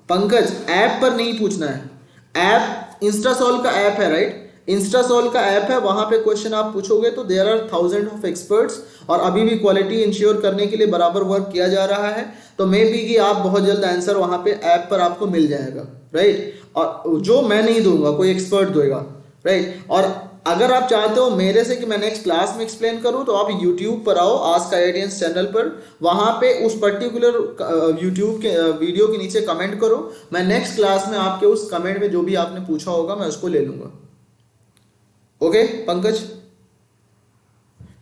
A: पंकज ऐप पर नहीं पूछना है, ऐप इंस्टासॉल्व का ऐप है, राइट। इंस्टासॉल्व का ऐप है, वहां पे क्वेश्चन आप पूछोगे तो there are thousand of experts, और अभी भी क्वालिटी इंश्योर करने के लिए बराबर वर्क किया जा रहा है, तो मे बी कि आप बहुत जल्द आंसर वहां पे ऐप पर आपको मिल जाएगा, राइट। और जो मैं नहीं दूंगा कोई एक्सपर्ट देगा, राइट। और अगर आप चाहते हो मेरे से कि मैं नेक्स्ट क्लास में एक्सप्लेन करूं, तो आप यूट्यूब पर आओ, आस्क आईआईटीएंस चैनल पर, वहां पे उस पर्टिकुलर यूट्यूब के वीडियो के नीचे कमेंट करो, मैं नेक्स्ट क्लास में आपके उस कमेंट में जो भी आपने पूछा होगा मैं उसको ले लूंगा। ओके पंकज,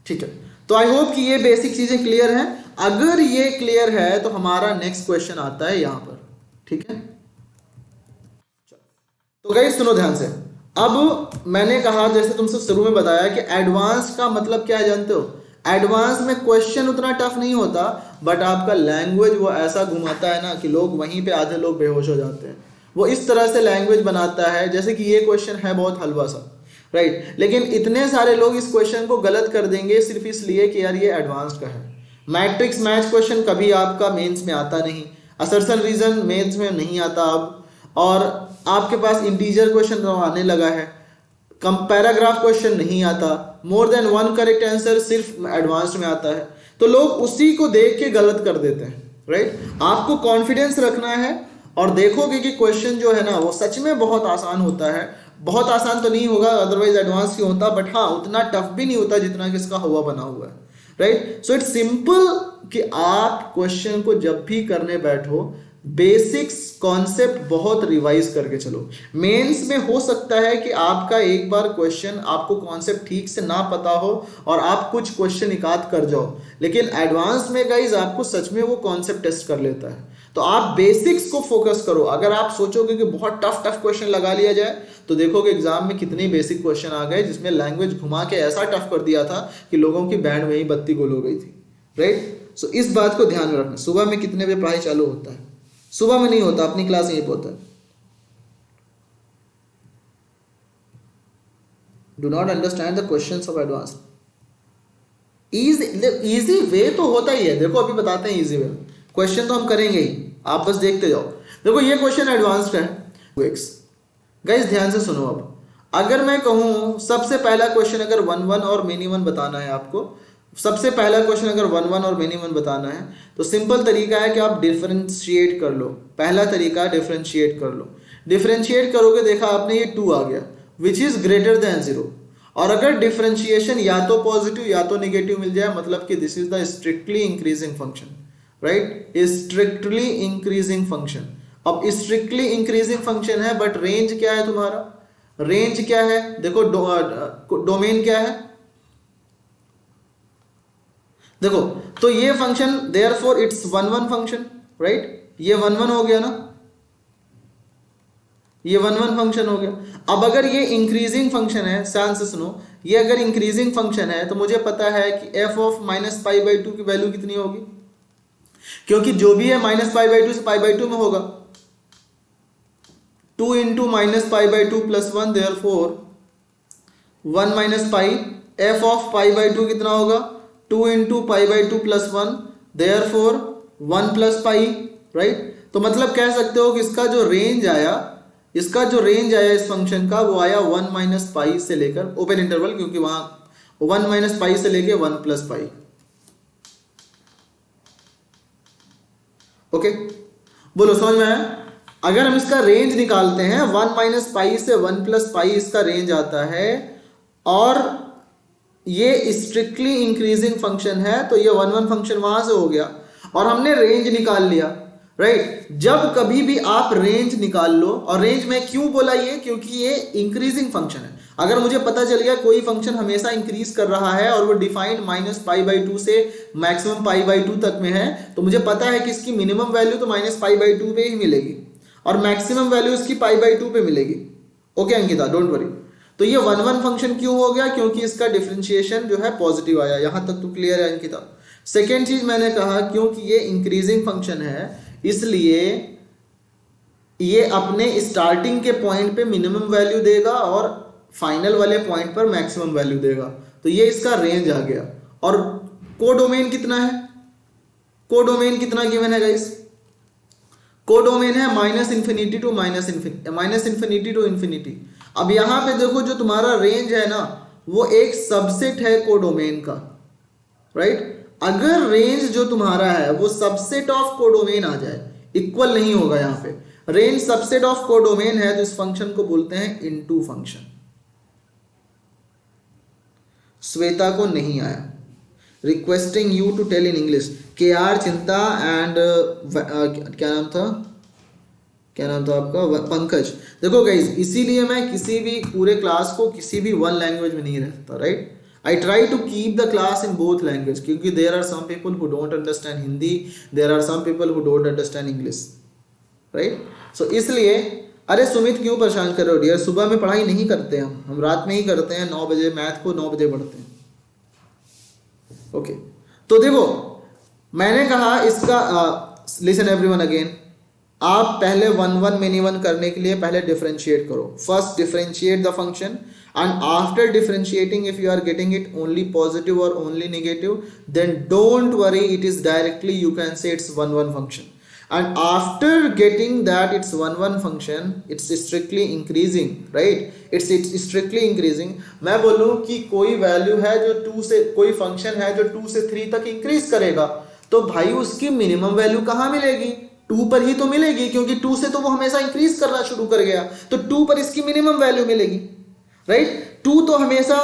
A: ठीक है। तो आई होप कि ये बेसिक चीजें क्लियर हैं। अगर ये क्लियर है तो हमारा नेक्स्ट क्वेश्चन आता है यहां पर, ठीक है। तो तो गाइस सुनो ध्यान से। अब मैंने कहा, जैसे तुमसे शुरू में बताया कि एडवांस का मतलब क्या है जानते हो? एडवांस में क्वेश्चन उतना टफ नहीं होता, बट आपका लैंग्वेज वो ऐसा घुमाता है ना कि लोग वहीं पे आधे लोग बेहोश हो जाते हैं। वो इस तरह से लैंग्वेज बनाता है, जैसे कि ये क्वेश्चन है बहुत हलवा सा, राइट, लेकिन इतने सारे लोग इस क्वेश्चन को गलत कर देंगे सिर्फ इसलिए कि यार ये एडवांस्ड का है। मैट्रिक्स मैच क्वेश्चन कभी आपका मेंस में आता नहीं, असर्शन रीजन मेंस में नहीं आता अब, और आपके पास इंटीजर क्वेश्चन आने लगा है, कम पैराग्राफ क्वेश्चन नहीं आता, more than one correct answer सिर्फ एडवांस्ड में आता है। तो लोग उसी को देख के गलत कर देते हैं, राइट। आपको कॉन्फिडेंस रखना है और देखोगे कि क्वेश्चन जो है ना वो सच में बहुत आसान होता है। बहुत आसान तो नहीं होगा, अदरवाइज एडवांस ही होता, बट हाँ उतना टफ भी नहीं होता जितना कि इसका हुआ बना हुआ है, राइट। सो इट्स सिंपल कि आप क्वेश्चन को जब भी करने बैठो बेसिक्स कॉन्सेप्ट बहुत रिवाइज करके चलो। मेंस में हो सकता है कि आपका एक बार क्वेश्चन आपको कॉन्सेप्ट ठीक से ना पता हो और आप कुछ क्वेश्चन इकात कर जाओ, लेकिन एडवांस में गाइज आपको सच में वो कॉन्सेप्ट टेस्ट कर लेता है। तो आप बेसिक्स को फोकस करो। अगर आप सोचोगे कि बहुत टफ टफ क्वेश्चन लगा लिया जाए तो देखोगे एग्जाम में कितने बेसिक क्वेश्चन आ गए जिसमें लैंग्वेज घुमा के ऐसा टफ कर दिया था कि लोगों की बैंड में ही बत्ती गुल हो गई थी, राइट। सो इस बात को ध्यान में रखना। सुबह में कितने बजे पढ़ाई चालू होता है? सुबह में नहीं होता, अपनी क्लास यहीं पे होता है। Do not understand the questions of advance. Easy way तो होता ही है, देखो अभी बताते हैं इजी वे। क्वेश्चन तो हम करेंगे ही, आप बस देखते जाओ। देखो ये क्वेश्चन एडवांस्ड है, गाइस ध्यान से सुनो। अब अगर मैं कहूं सबसे पहला क्वेश्चन अगर 1 1 और मेनी 1 बताना है आपको, सबसे पहला क्वेश्चन अगर 1 1 और मेनी 1 बताना है तो सिंपल तरीका है कि आप डिफरेंशिएट कर लो। पहला तरीका डिफरेंशिएट कर लो। डिफरेंशिएट करोगे, देखा आपने ये 2 आ गया विच इज ग्रेटर देन 0। और अगर डिफरेंशिएशन या तो पॉजिटिव या तो नेगेटिव मिल जाए, मतलब कि this is the strictly increasing function, right, strictly increasing function. अब स्ट्रिक्टली इंक्रीजिंग फंक्शन है, बट रेंज क्या है तुम्हारा? रेंज क्या है? देखो डोमेन क्या है? देखो तो ये function therefore it's 1 1 function, right, ये 1 1 हो गया ना, ये 1 1 फंक्शन हो गया। अब अगर ये इंक्रीजिंग फंक्शन है, ध्यान से सुनो, ये अगर इंक्रीजिंग फंक्शन है तो मुझे पता है कि f ऑफ -π/2 की वैल्यू कितनी होगी, क्योंकि जो भी है -π/2 से π/2 में होगा। 2 इंटू -π/2 + 1, देयरफॉर 1 - π, f ऑफ π/2 कितना होगा? 2 इंटू π/2 + 1, देयरफॉर 1 + π, राइट। तो मतलब कह सकते हो कि इसका जो रेंज आया, इसका जो रेंज आया इस फंक्शन का, वो आया 1 - π से लेकर ओपन इंटरवल, क्योंकि वहां 1 - π से लेके 1 + π। ओके, बोलो समझ में आया? अगर हम इसका रेंज निकालते हैं 1 - π से 1 + π इसका रेंज आता है, और ये स्ट्रिक्टली इंक्रीजिंग फंक्शन है, तो ये 1 1 फंक्शन वहां से हो गया और हमने रेंज निकाल लिया, राइट। जब कभी भी आप रेंज निकाल लो, और रेंज में क्यों बोला ये, क्योंकि ये इंक्रीजिंग फंक्शन है। अगर मुझे पता चल गया कोई फंक्शन हमेशा इंक्रीज कर रहा है और वो डिफाइंड -π/2 से मैक्सिमम π/2 तक में है, तो मुझे पता है कि इसकी मिनिमम वैल्यू तो -π/2 पे ही मिलेगी और मैक्सिमम वैल्यू इसकी π/2 पे मिलेगी। Okay Ankita, don't worry. तो ये 1 1 फंक्शन क्यों हो गया? क्योंकि इसका डिफरेंशिएशन जो है पॉजिटिव आया। यहां तक तो क्लियर है अंकिता? सेकेंड चीज मैंने कहा, क्योंकि ये इंक्रीजिंग फंक्शन है इसलिए ये अपने स्टार्टिंग के पॉइंट पे मिनिमम वैल्यू देगा और फाइनल वाले पॉइंट पर मैक्सिमम वैल्यू देगा। तो ये इसका रेंज आ गया। और कोडोमेन कितना है? कोडोमेन कितना गिवन है गाइस? कोडोमेन है -∞ टू -∞ टू इन्फिनिटी। अब यहां पे देखो जो तुम्हारा रेंज है ना, वो एक सबसेट है कोडोमेन का, राइट। अगर रेंज जो तुम्हारा है वो सबसेट ऑफ कोडोमेन आ जाए, इक्वल नहीं होगा यहां पे, रेंज सबसेट ऑफ कोडोमेन है, तो इस फंक्शन को बोलते हैं इनटू फंक्शन। श्वेता को नहीं आया, requesting you to tell in English. KR Chinta and क्या नाम था आपका? पंकज। देखो गाइज, इसीलिए मैं किसी भी पूरे क्लास को किसी भी वन लैंग्वेज में नहीं रहता, right. I try to keep the class in both language, क्योंकि there are some people who don't understand Hindi, there are some people who don't understand English, right? So इसलिए अरे सुमित क्यों परेशान कर रहे हो डियर, सुबह में पढ़ाई नहीं करते हम रात में ही करते हैं, 9 बजे मैथ को 9 बजे पढ़ते हैं। ओके तो देखो मैंने कहा इसका लिसन एवरीवन अगेन, आप पहले 1 मिनी 1 करने के लिए पहले डिफरेंशिएट करो, first differentiate the function and after differentiating if you are getting it only positive or only negative then don't worry, it is directly you can say it's 1 function, and after getting that it's 1 function it's strictly increasing, right? it's strictly increasing। मैं बोलूं कि कोई value है जो 2 से, कोई function है जो 2 से 3 तक इंक्रीज करेगा, तो भाई उसकी मिनिमम वैल्यू कहां मिलेगी? 2 पर ही तो मिलेगी, क्योंकि 2 से तो वो हमेशा इंक्रीज करना शुरू कर गया, तो 2 पर इसकी मिनिमम वैल्यू मिलेगी, राइट? 2 तो हमेशा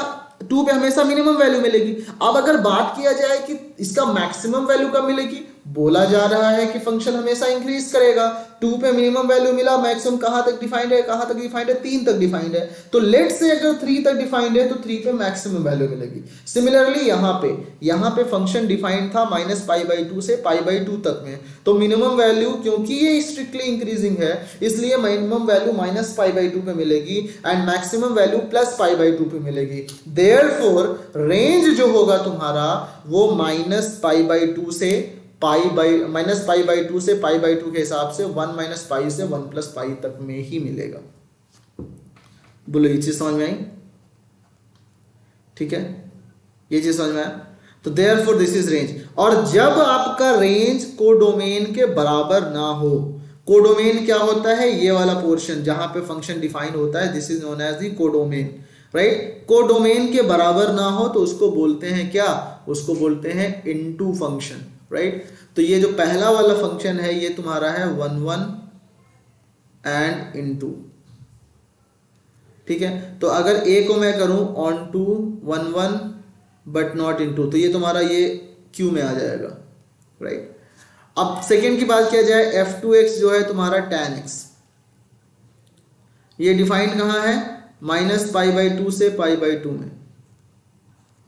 A: 2 पे हमेशा मिनिमम वैल्यू मिलेगी। अब अगर बात किया जाए कि इसका मैक्सिमम वैल्यू कब मिलेगी, बोला जा रहा है कि फंक्शन हमेशा इंक्रीज करेगा, 2 पे मिनिमम वैल्यू मिला, मैक्सिमम कहां तक डिफाइंड है, कहां तक डिफाइंड है, 3 तक डिफाइंड है, तो लेट से अगर 3 तक डिफाइंड है तो 3 पे मैक्सिमम वैल्यू मिलेगी। सिमिलरली यहाँ पे फंक्शन डिफाइंड था -π/2 से π/2 तक में, तो मिनिमम वैल्यू क्योंकि ये स्ट्रिक्टली इंक्रीजिंग है इसलिए मिनिमम वैल्यू -π/2 पे मिलेगी एंड मैक्सिमम वैल्यू +π/2 पे मिलेगी। देयरफॉर रेंज जो होगा तुम्हारा वो -π/2 से -π/2 से π/2 के हिसाब से 1 - π से 1 + π तक में ही मिलेगा। बोलो ये चीज समझ में आई? ठीक है, ये चीज समझ में आया? तो देयरफॉर दिस इज रेंज। और जब आपका रेंज कोडोमेन के बराबर ना हो, कोडोमेन क्या होता है? ये वाला पोर्शन जहां पे फंक्शन डिफाइन होता है, this is known as the codomain, right? Codomain के बराबर ना हो तो उसको बोलते हैं क्या? उसको बोलते हैं इनटू फंक्शन, राइट? तो ये जो पहला वाला फंक्शन है ये तुम्हारा है 1 1 एंड इनटू, ठीक है? तो अगर a को मैं करूं onto 1 1 but not into, तो ये तुम्हारा ये q में आ जाएगा, राइट? अब सेकेंड की बात किया जाए, f2x जो है तुम्हारा tan x, ये डिफाइंड कहां है? -π/2 से π/2 में,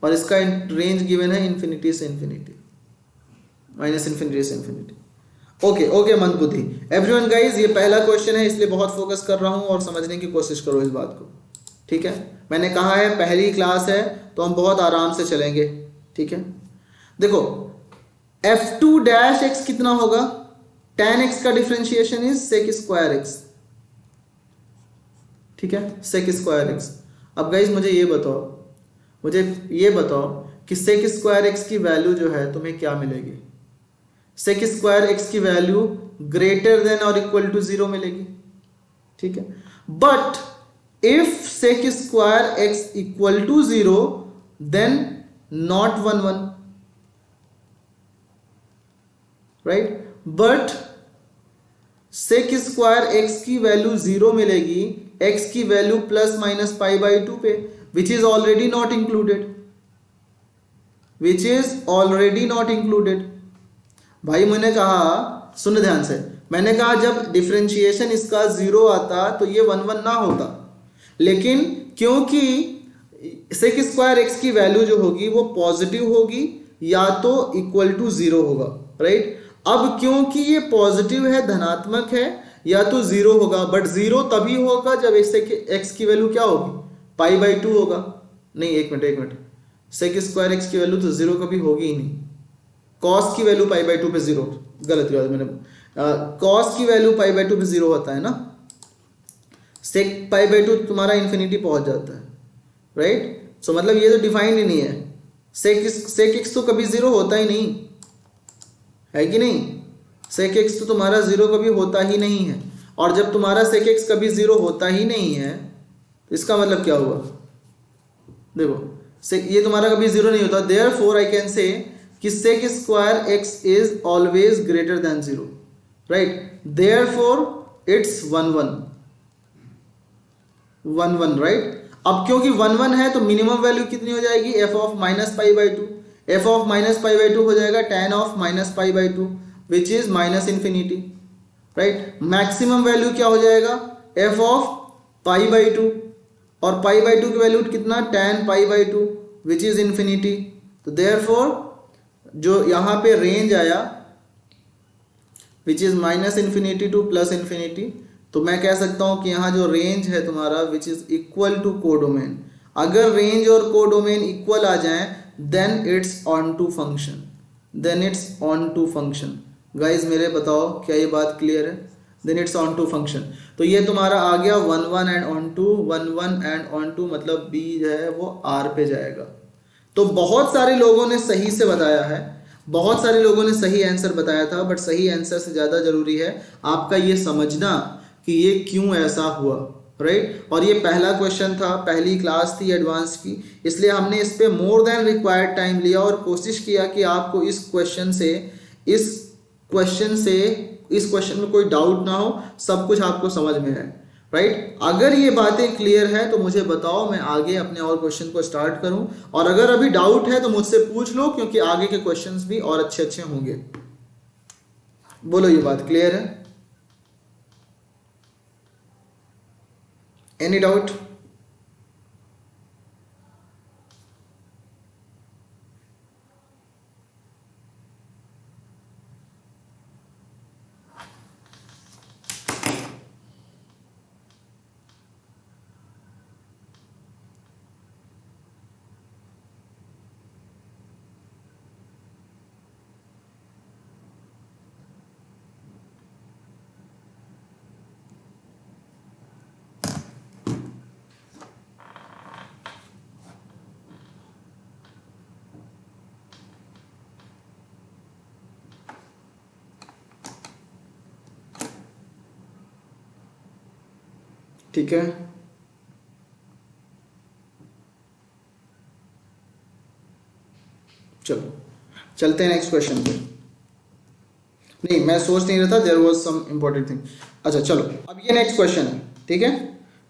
A: और इसका रेंज गिवन है इंफिनिटी से इंफिनिटी, -∞ से इंफिनिटी। ओके मंद बुद्धि एवरीवन गाइस, ये पहला क्वेश्चन है इसलिए बहुत फोकस कर रहा हूं और समझने की कोशिश करो इस बात को, ठीक है? मैंने कहा है पहली क्लास है तो हम बहुत आराम से चलेंगे, ठीक है? देखो f2' कितना होगा? tan x का डिफरेंशिएशन इज sec²x, ठीक है? sec²x। अब गाइस मुझे ये बताओ कि sec² की वैल्यू जो है तुम्हें क्या मिलेगी? sec² की वैल्यू ग्रेटर देन और इक्वल टू 0 मिलेगी, ठीक है? But if sec² equal to 0 then not 1 1, right? But sec² की वैल्यू 0 मिलेगी x की वैल्यू ±π/2 पे, which is already not included, भाई मैंने कहा, सुन ध्यान से, मैंने कहा जब डिफरेंशिएशन इसका 0 आता तो ये 1 1 ना होता, लेकिन क्योंकि sec² की वैल्यू जो होगी वो पॉजिटिव होगी या तो इक्वल टू 0 होगा, राइट? अब क्योंकि ये पॉजिटिव है, धनात्मक है, या तो 0 होगा, बट 0 तभी होगा जब x की वैल्यू क्या होगी? π/2 होगा। नहीं, एक मिनट, sec² की वैल्यू तो 0 कभी होगी ही नहीं, cos की वैल्यू π/2 पे 0, गलत किया मैंने, cos की वैल्यू π/2 पे 0 होता है ना, sec π/2 तुम्हारा इंफिनिटी पहुंच जाता है, राइट? सो मतलब ये तो डिफाइंड ही नहीं है, sec x तो कभी 0 होता ही नहीं है कि नहीं? sec x तो तुम्हारा 0 कभी होता ही नहीं है, और जब तुम्हारा sec x कभी 0 होता ही नहीं है इसका मतलब क्या हुआ? देखो ये तुम्हारा कभी 0 नहीं होता, देयरफॉर आई कैन से कि sec² is always greater than 0, right? Therefore it's 1 1, right? अब क्योंकि 1 1 है तो मिनिमम वैल्यू कितनी हो जाएगी? f ऑफ -π/2, f ऑफ -π/2 हो जाएगा tan of -π/2 which is -∞, right? Maximum value क्या हो जाएगा? f ऑफ π/2, और π/2 की वैल्यू कितना? tan π/2 which is infinity. तो देयरफॉर जो यहां पे रेंज आया विच इज -∞ to +∞, तो मैं कह सकता हूँ कि यहाँ जो रेंज है तुम्हारा which is equal to codomain, अगर रेंज और कोडोमेन इक्वल आ जाए then it's onto function, then it's onto function. Guys मेरे बताओ क्या ये बात क्लियर है? Then it's onto function. तो ये तुम्हारा आ गया 1 1 and onto, 1 1 and onto, मतलब बी जो है वो आर पे जाएगा। तो बहुत सारे लोगों ने सही से बताया है, बहुत सारे लोगों ने सही आंसर बताया था, बट सही आंसर से ज़्यादा जरूरी है आपका ये समझना कि ये क्यों ऐसा हुआ, राइट। और ये पहला क्वेश्चन था, पहली क्लास थी एडवांस की, इसलिए हमने इस पे मोर देन रिक्वायर्ड टाइम लिया और कोशिश किया कि आपको इस क्वेश्चन में कोई डाउट ना हो, सब कुछ आपको समझ में है, राइट। अगर ये बातें क्लियर है तो मुझे बताओ, मैं आगे अपने और क्वेश्चन को स्टार्ट करूं, और अगर अभी डाउट है तो मुझसे पूछ लो, क्योंकि आगे के क्वेश्चंस भी और अच्छे अच्छे होंगे। बोलो ये बात क्लियर है? Any doubt? ठीक है, चलो चलते हैं नेक्स्ट क्वेश्चन पे। नहीं, मैं सोच नहीं रहा था, there was some important thing. अच्छा चलो, अब ये नेक्स्ट क्वेश्चन है, ठीक है।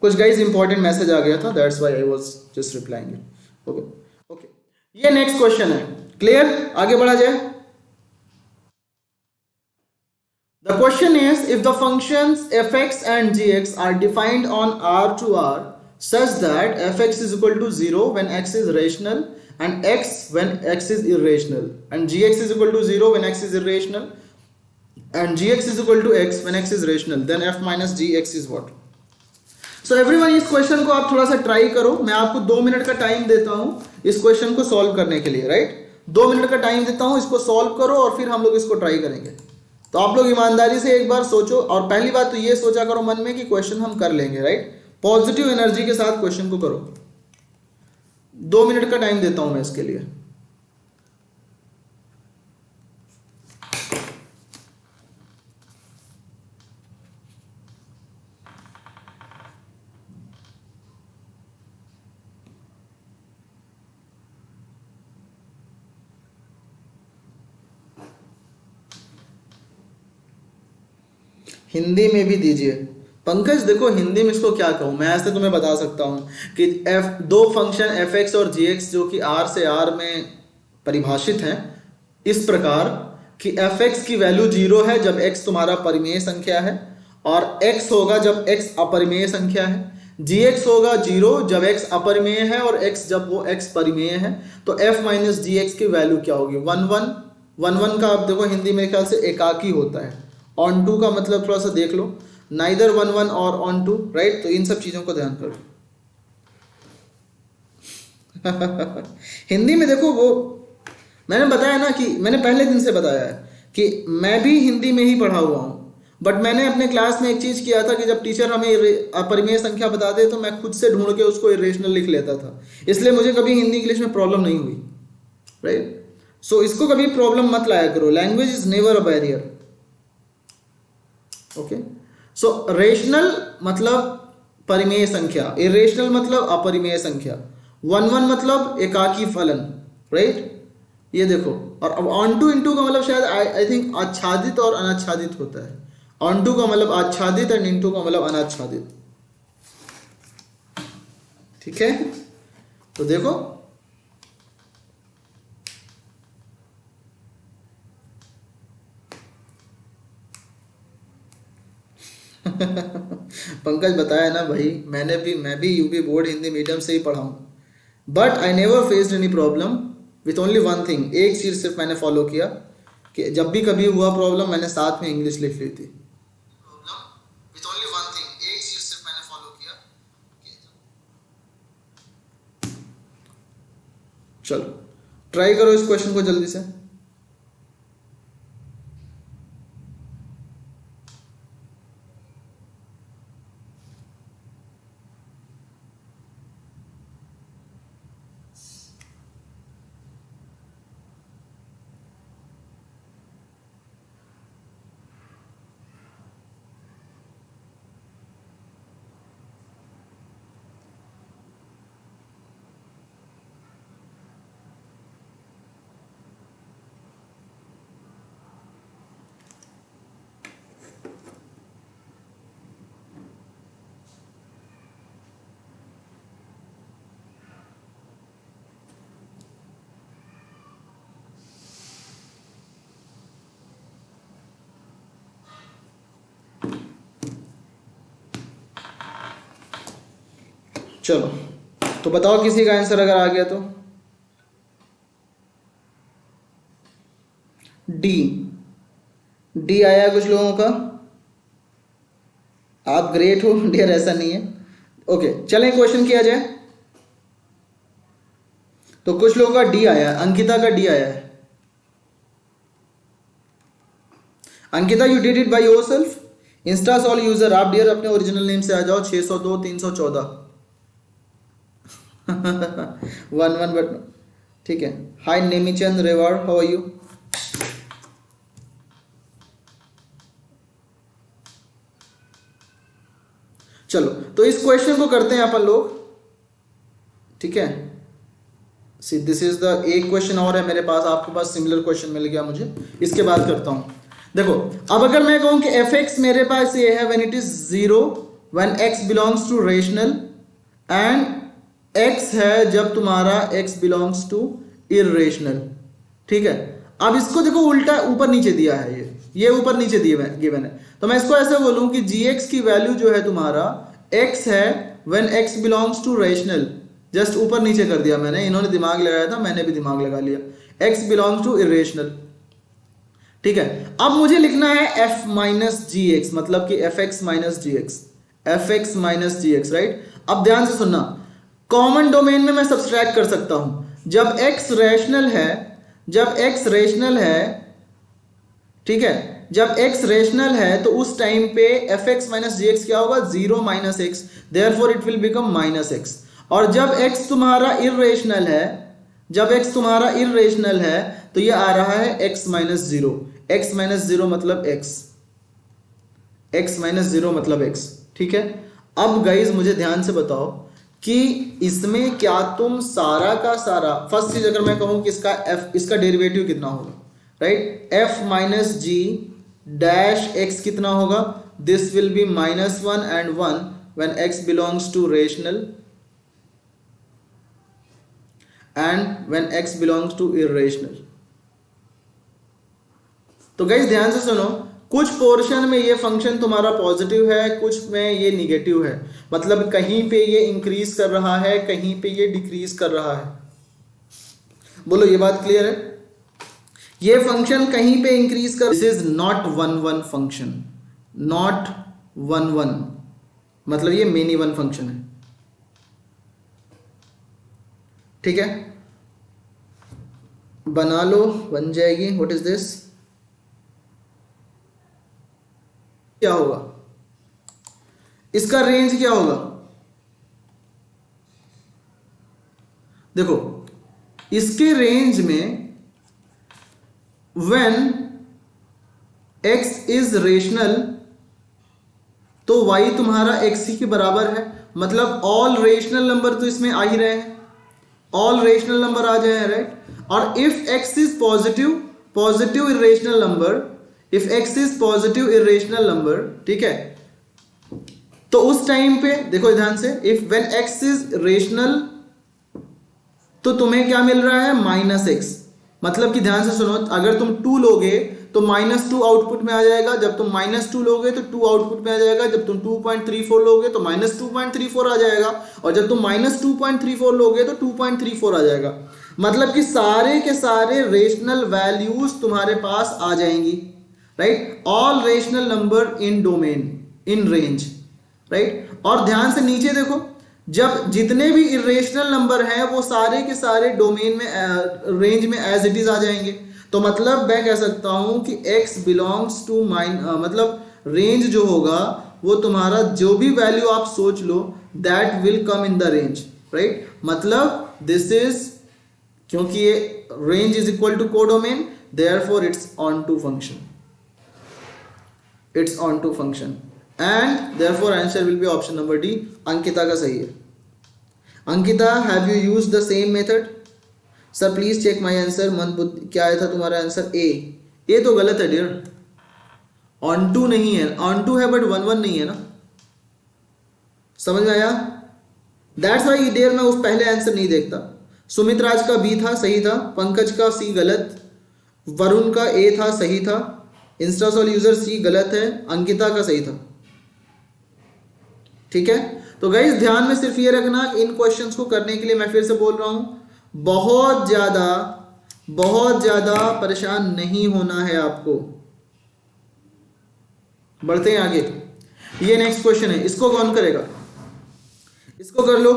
A: कुछ गाइस इंपॉर्टेंट मैसेज आ गया था, that's why I was just replying it. Okay okay, ये नेक्स्ट क्वेश्चन है, क्लियर? आगे बढ़ा जाए। The question is, if the functions fx and gx are defined on R to R such that fx is equal to 0 when x is rational and x when x is irrational, and gx is equal to 0 when x is irrational and gx is equal to x when x is rational, then f minus gx is what? So everyone, इस question को आप थोड़ा सा try करो, मैं आपको 2 minute का time देता हूं इस क्वेश्चन को सॉल्व करने के लिए, राइट। 2 मिनट का टाइम देता हूं, इसको सॉल्व करो और फिर हम लोग इसको ट्राई करेंगे। तो आप लोग ईमानदारी से एक बार सोचो, और पहली बात तो ये सोचा करो मन में कि क्वेश्चन हम कर लेंगे, राइट। पॉजिटिव एनर्जी के साथ क्वेश्चन को करो। 2 मिनट का टाइम देता हूं मैं इसके लिए। हिंदी में भी दीजिए। पंकज देखो, हिंदी में इसको क्या कहूँ मैं, ऐसे तुम्हें बता सकता हूँ कि दो फंक्शन एफ एक्स और जी एक्स जो कि आर से आर में परिभाषित हैं इस प्रकार कि एफ एक्स की वैल्यू 0 है जब एक्स तुम्हारा परिमेय संख्या है, और एक्स होगा जब एक्स अपरिमेय संख्या है। जी एक्स होगा 0 जब एक्स अपरिमेय है और एक्स जब वो एक्स परिमेय है। तो एफ माइनस जी एक्स की वैल्यू क्या होगी? 1 1 1 1 का आप देखो हिंदी मेरे ख्याल से एकाकी होता है। ऑन टू का मतलब थोड़ा सा देख लो, नाइदर 1 1 और ऑन टू, राइट। तो इन सब चीजों को ध्यान करो। हिंदी में देखो, वो मैंने बताया ना कि मैंने पहले दिन से बताया है कि मैं भी हिंदी में ही पढ़ा हुआ हूँ, बट मैंने अपने क्लास में एक चीज किया था कि जब टीचर हमें अपरिमेय संख्या बताते तो मैं खुद से ढूंढ के उसको इरेशनल लिख लेता था, इसलिए मुझे कभी हिंदी इंग्लिश में प्रॉब्लम नहीं हुई, राइट। सो इसको कभी प्रॉब्लम मत लाया करो, language is never a barrier. Okay, so rational मतलब परिमेय संख्या, इरेशनल मतलब अपरिमेय संख्या, 1 1 मतलब एकाकी फलन, राइट। ये देखो, और अब ऑन टू इंटू का मतलब शायद आई थिंक आच्छादित और अनाच्छादित होता है। ऑन टू का मतलब आच्छादित एंड इंटू का मतलब अनाच्छादित, ठीक है। तो देखो पंकज बताया ना भाई, मैं भी यूपी बोर्ड हिंदी मीडियम से ही पढ़ा हूँ, but I never faced any problem with only one thing. एक चीज सिर्फ मैंने फॉलो किया कि जब भी कभी हुआ प्रॉब्लम मैंने साथ में इंग्लिश लिख ली थी। विथ ओनली वन चलो ट्राई करो इस क्वेश्चन को जल्दी से। चलो तो बताओ किसी का आंसर अगर आ गया तो। डी, डी आया कुछ लोगों का। आप ग्रेट हो डियर, ऐसा नहीं है। ओके चलें क्वेश्चन किया जाए। तो कुछ लोगों का डी आया, अंकिता का डी आया है। Ankita you did it by yourself. Insta soul user, आप डियर अपने ओरिजिनल नेम से आ जाओ। 602 314 1 बट ठीक है। Hi Nemichand Rewad, how are you. चलो तो इस क्वेश्चन को करते हैं अपन लोग, ठीक है। सी दिस इज द एक क्वेश्चन और है मेरे पास, आपके पास सिमिलर क्वेश्चन मिल गया मुझे, इसके बाद करता हूं। देखो अब अगर मैं कहूं कि एफ एक्स मेरे पास ये है when it is 0 when x belongs to rational, and x है जब तुम्हारा एक्स बिलोंग्स टू इर्रेशनल, ठीक है। अब इसको देखो उल्टा ऊपर नीचे दिया है, ये ऊपर नीचे दिए गिवन है। तो मैं इसको ऐसे बोलूं कि जी एक्स की वैल्यू जो है तुम्हारा एक्स है when x belongs to rational, just ऊपर नीचे कर दिया मैंने, इन्होंने दिमाग लगाया था मैंने भी दिमाग लगा लिया, एक्स बिलोंग्स टू इर्रेशनल, ठीक है। अब मुझे लिखना है एफ माइनस जी एक्स, मतलब कि एफ एक्स माइनस जी एक्स, एफ एक्स माइनस जी एक्स, राइट। अब ध्यान से सुनना, कॉमन डोमेन में मैं सब्सट्रैक्ट कर सकता हूं। जब x रेशनल है, जब x रेशनल है, ठीक है, जब x रेशनल है तो उस टाइम पे एफ एक्स माइनस जी एक्स क्या होगा, 0 minus x, therefore it will become minus x. और जब x तुम्हारा इर्रेशनल है, जब x तुम्हारा इर्रेशनल है तो ये आ रहा है x माइनस 0, x माइनस 0 मतलब x, x माइनस 0 मतलब x, ठीक है। अब गाइज मुझे ध्यान से बताओ कि इसमें क्या तुम सारा का सारा, फर्स्ट चीज अगर मैं कहूं कि इसका f, इसका डेरिवेटिव कितना होगा, राइट, f माइनस जी डैश x कितना होगा, this will be -1 and 1 when x belongs to rational and when x belongs to irrational। तो गाइज ध्यान से सुनो, कुछ पोर्शन में ये फंक्शन तुम्हारा पॉजिटिव है, कुछ में ये निगेटिव है, मतलब कहीं पे ये इंक्रीज कर रहा है, कहीं पे ये डिक्रीज कर रहा है। बोलो ये बात क्लियर है, ये फंक्शन कहीं पे इंक्रीज कर, this is not 1 1 function, not 1 1, मतलब ये मेनी वन फंक्शन है, ठीक है। बना लो, बन जाएगी। व्हाट इज दिस, क्या होगा, इसका रेंज क्या होगा, देखो इसके रेंज में व्हेन x इज रेशनल तो y तुम्हारा x ही के बराबर है, मतलब ऑल रेशनल नंबर तो इसमें आ ही रहे हैं, ऑल रेशनल नंबर आ जाए, राइट। और if x is positive, positive irrational number, if x is positive irrational number, ठीक है, तो उस टाइम पे देखो ध्यान से, if when x is rational तो तुम्हें क्या मिल रहा है, -x, मतलब कि ध्यान से सुनो, अगर तुम 2 लोगे तो -2 आउटपुट में आ जाएगा, जब तुम -2 लोगे तो 2 आउटपुट में आ जाएगा, जब तुम 2.34 लोगे तो -2.34 आ जाएगा, और जब तुम -2.34 लोगे तो 2.34 आ जाएगा, मतलब कि सारे के सारे रेशनल वैल्यूज तुम्हारे पास आ जाएंगी, right, all rational number in domain in range, right. और ध्यान से नीचे देखो, जब जितने भी इरेशनल नंबर हैं वो सारे के सारे डोमेन में रेंज में एज इट इज आ जाएंगे। तो मतलब मैं कह सकता हूं कि x बिलोंग्स टू मतलब रेंज जो होगा वो तुम्हारा जो भी वैल्यू आप सोच लो that will come in the range, right. मतलब दिस इज, क्योंकि ये range is equal to codomain, therefore it's onto function, it's onto function and therefore answer will be option number D. Ankita का सही है। Ankita, have you used the same method? Sir please check my answer. मन बुद्ध, क्या आया था तुम्हारा answer? ए तो गलत है डियर, ऑन टू नहीं है, ऑन टू है बट 1 1 नहीं है ना, समझ में आया? दैट्स वाई डियर मैं उस पहले आंसर नहीं देखता। सुमित राज का बी था, सही था। पंकज का सी गलत, वरुण का ए था, सही था। इंस्टासॉल यूजर सी गलत है, अंकिता का सही था। ठीक है, तो गाइस ध्यान में सिर्फ ये रखना कि इन क्वेश्चंस को करने के लिए मैं फिर से बोल रहा हूं, बहुत ज्यादा परेशान नहीं होना है आपको। बढ़ते हैं आगे। ये नेक्स्ट क्वेश्चन है, इसको कौन करेगा? इसको कर लो।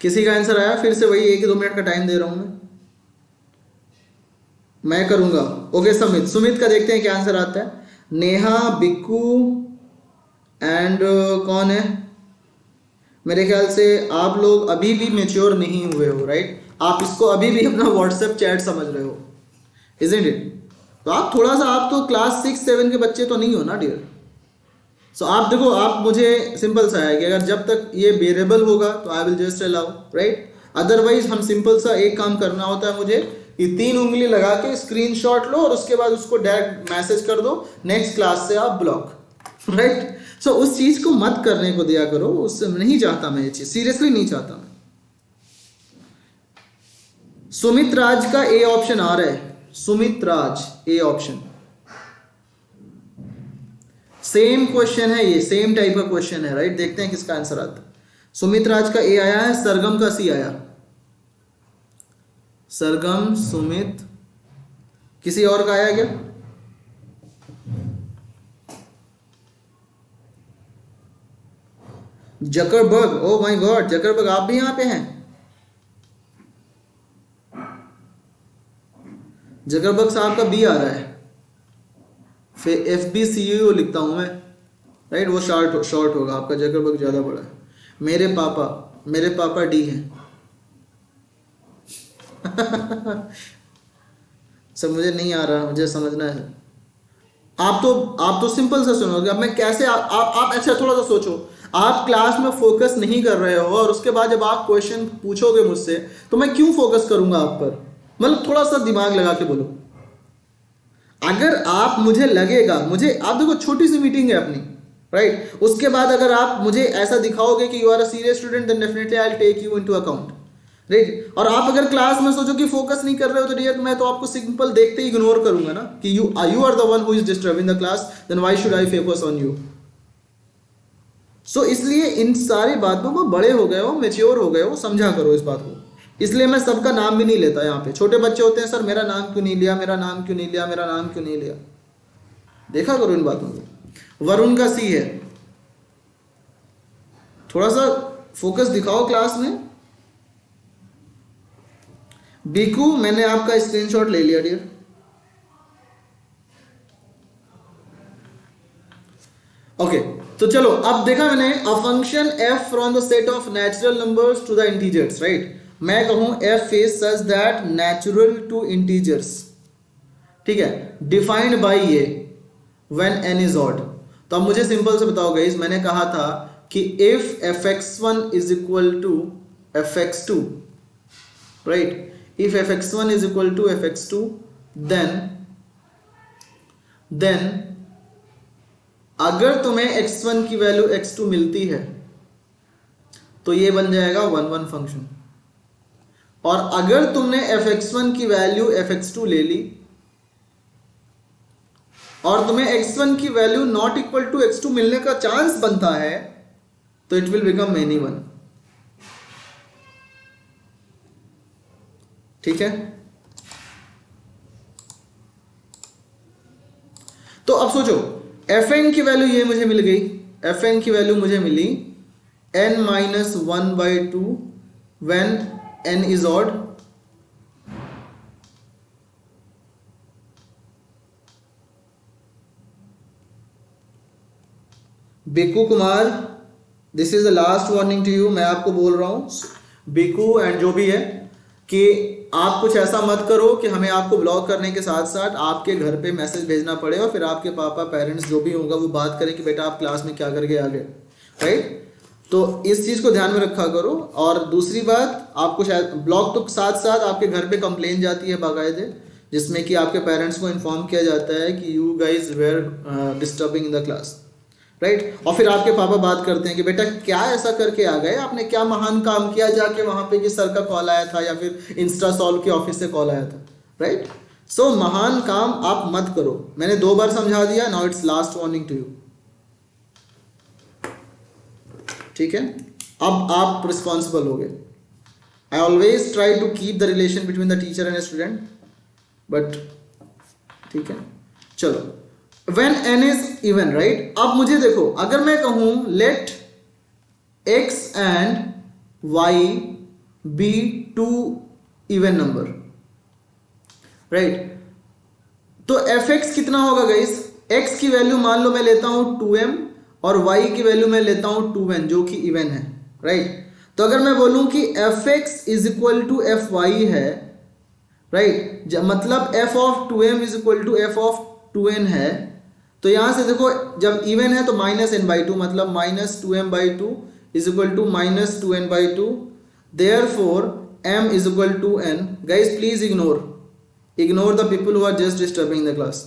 A: किसी का आंसर आया? फिर से वही 1-2 मिनट का टाइम दे रहा हूं मैं करूंगा। ओके सुमित, सुमित का देखते हैं क्या आंसर आता है। नेहा, बिक्कू एंड कौन है? मेरे ख्याल से आप लोग अभी भी मेच्योर नहीं हुए हो, राइट? आप इसको अभी भी अपना व्हाट्सएप चैट समझ रहे हो, इजंट इट? तो आप थोड़ा सा, आप तो क्लास 6-7 के बच्चे तो नहीं हो ना डियर। सो आप देखो, आप मुझे सिंपल सा है कि अगर जब तक ये वेरिएबल होगा तो I will just allow, right? Otherwise हम सिंपल सा एक काम करना होता है मुझे, कि 3 उंगली लगा के स्क्रीनशॉट लो और उसके बाद उसको डायरेक्ट मैसेज कर दो, नेक्स्ट क्लास से आप ब्लॉक, राइट? सो उस चीज को मत करने को दिया करो, उससे नहीं चाहता मैं ये चीज, सीरियसली नहीं चाहता मैं। सुमित राज का ए ऑप्शन आ रहा है, सुमित राज ए ऑप्शन। सेम क्वेश्चन है ये, सेम टाइप का क्वेश्चन है, राइट? देखते हैं किसका आंसर आता है। सुमित राज का ए आया है, सरगम का सी आया। सरगम, सुमित, किसी और का आया क्या? Zuckerberg, oh my God, Zuckerberg आप भी यहां पे हैं? जकरबर्ग साहब का बी आ रहा है, फिर FBCU लिखता हूं मैं, राइट? वो शॉर्ट होगा, आपका जकरबर्ग ज्यादा बड़ा है। मेरे पापा डी हैं। सर मुझे नहीं आ रहा, मुझे समझना है। आप तो सिंपल सा सुनोगे। अब मैं कैसे आप अच्छा थोड़ा सा सोचो, आप क्लास में फोकस नहीं कर रहे हो और उसके बाद जब आप क्वेश्चन पूछोगे मुझसे तो मैं क्यों फोकस करूंगा आप पर? मतलब थोड़ा सा दिमाग लगा के बोलो। अगर आप, मुझे लगेगा, मुझे, आप देखो छोटी सी मीटिंग है अपनी, राइट? उसके बाद अगर आप मुझे ऐसा दिखाओगे कि you are a serious student, then definitely I will take you into account, right? और आप अगर क्लास में सोचो कि फोकस नहीं कर रहे हो तो डियर मैं तो आपको सिंपल देखते ही इग्नोर करूंगा ना, कि you are the one who is disturbing the class, then why should I focus on you? So इसलिए इन सारी बातों को, बड़े हो गए हो, मेच्योर हो गए हो, समझा करो इस बात को। इसलिए मैं सबका नाम भी नहीं लेता यहाँ पे। छोटे बच्चे होते हैं, सर मेरा नाम क्यों नहीं लिया, मेरा नाम क्यों नहीं लिया, मेरा नाम क्यों नहीं लिया? देखा करो इन बातों को। वरुण का सी है, थोड़ा सा फोकस दिखाओ क्लास में। बीकू, मैंने आपका स्क्रीनशॉट ले लिया डियर। ओके, तो चलो अब देखा मैंने, a function f from the set of natural numbers to the integers, right? मैं कहूं f is such that natural to integers, ठीक है, डिफाइंड बाय ये व्हेन n इज ऑड। तो अब मुझे सिंपल से बताओ गाइस, मैंने कहा था कि if fx1 is equal to fx2, right? if fx1 is equal to fx2, then अगर तुम्हें x1 की वैल्यू x2 मिलती है तो ये बन जाएगा 1 1 फंक्शन, और अगर तुमने fx1 की वैल्यू fx2 ले ली और तुम्हें x1 की value not equal to x2 मिलने का चांस बनता है तो it will become many one. ठीक है, तो अब सोचो fn की वैल्यू ये मुझे मिल गई, fn की वैल्यू मुझे मिली n minus 1/2 when n is odd. Biku Kumar, this is the last warning to you, मैं आपको बोल रहा हूं बिकू एंड जो भी है कि आप कुछ ऐसा मत करो कि हमें आपको ब्लॉक करने के साथ साथ आपके घर पे मैसेज भेजना पड़े और फिर आपके पापा पेरेंट्स जो भी होगा वो बात करें कि बेटा आप क्लास में क्या करके आ गए, राइट। तो इस चीज को ध्यान में रखा करो। और दूसरी बात, आप कुछ ब्लॉक तो साथ साथ आपके घर पे कंप्लेन जाती है बाकायदे, जिसमें कि आपके पेरेंट्स को इन्फॉर्म किया जाता है कि you guys were disturbing in the class, right. और फिर आपके पापा बात करते हैं कि बेटा क्या ऐसा करके आ गए, आपने क्या महान काम किया जाके वहां पे कि सर का कॉल आया था या फिर इंस्टा सॉल्व के ऑफिस से कॉल आया था, राइट। सो महान काम आप मत करो, मैंने 2 बार समझा दिया, now it's last warning to you. ठीक है, अब आप रिस्पॉन्सिबल हो गए। I always try to keep the relation between the teacher and student, but ठीक है चलो, when n is even, right। अब मुझे देखो, अगर मैं कहूं let x and y be 2 even number, right। तो fx कितना होगा गाइस, x की वैल्यू मान लो मैं लेता हूं 2m और y की वैल्यू मैं लेता हूं 2n जो कि इवन है, राइट। तो अगर मैं बोलूं कि fx is equal to fy है, राइट, मतलब f of 2m is equal to f of 2n है, तो यहां से देखो जब इवन है तो माइनस n बाई 2, मतलब minus 2m by 2 is equal to minus 2n by 2, therefore m is equal to n। Guys please ignore the people who are just disturbing the class.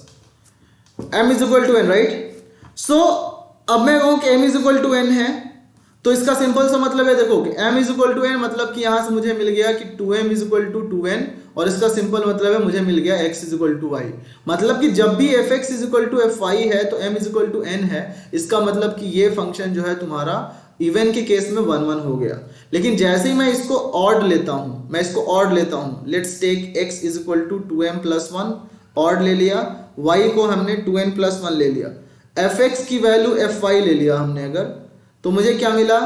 A: m is equal to n, right. So अब मैं कहूं कि m is equal to n है, तो इसका simple सा मतलब है, देखो कि m is equal to n, मतलब कि यहां से मुझे मिल गया कि 2m is equal to 2n, और इसका सिंपल मतलब है मुझे मिल गया x is equal to y। मतलब कि जब भी fx is equal to fy है तो m is equal to n है, इसका मतलब कि ये फंक्शन जो है तुम्हारा इवन के केस में 1 1 हो गया। लेकिन जैसे ही मैं इसको ऑड लेता हूं, let's take x is equal to 2m plus 1, odd ले लिया, y को हमने 2n प्लस 1 ले लिया, fx की वैल्यू fy ले लिया हमने अगर, तो मुझे क्या मिला,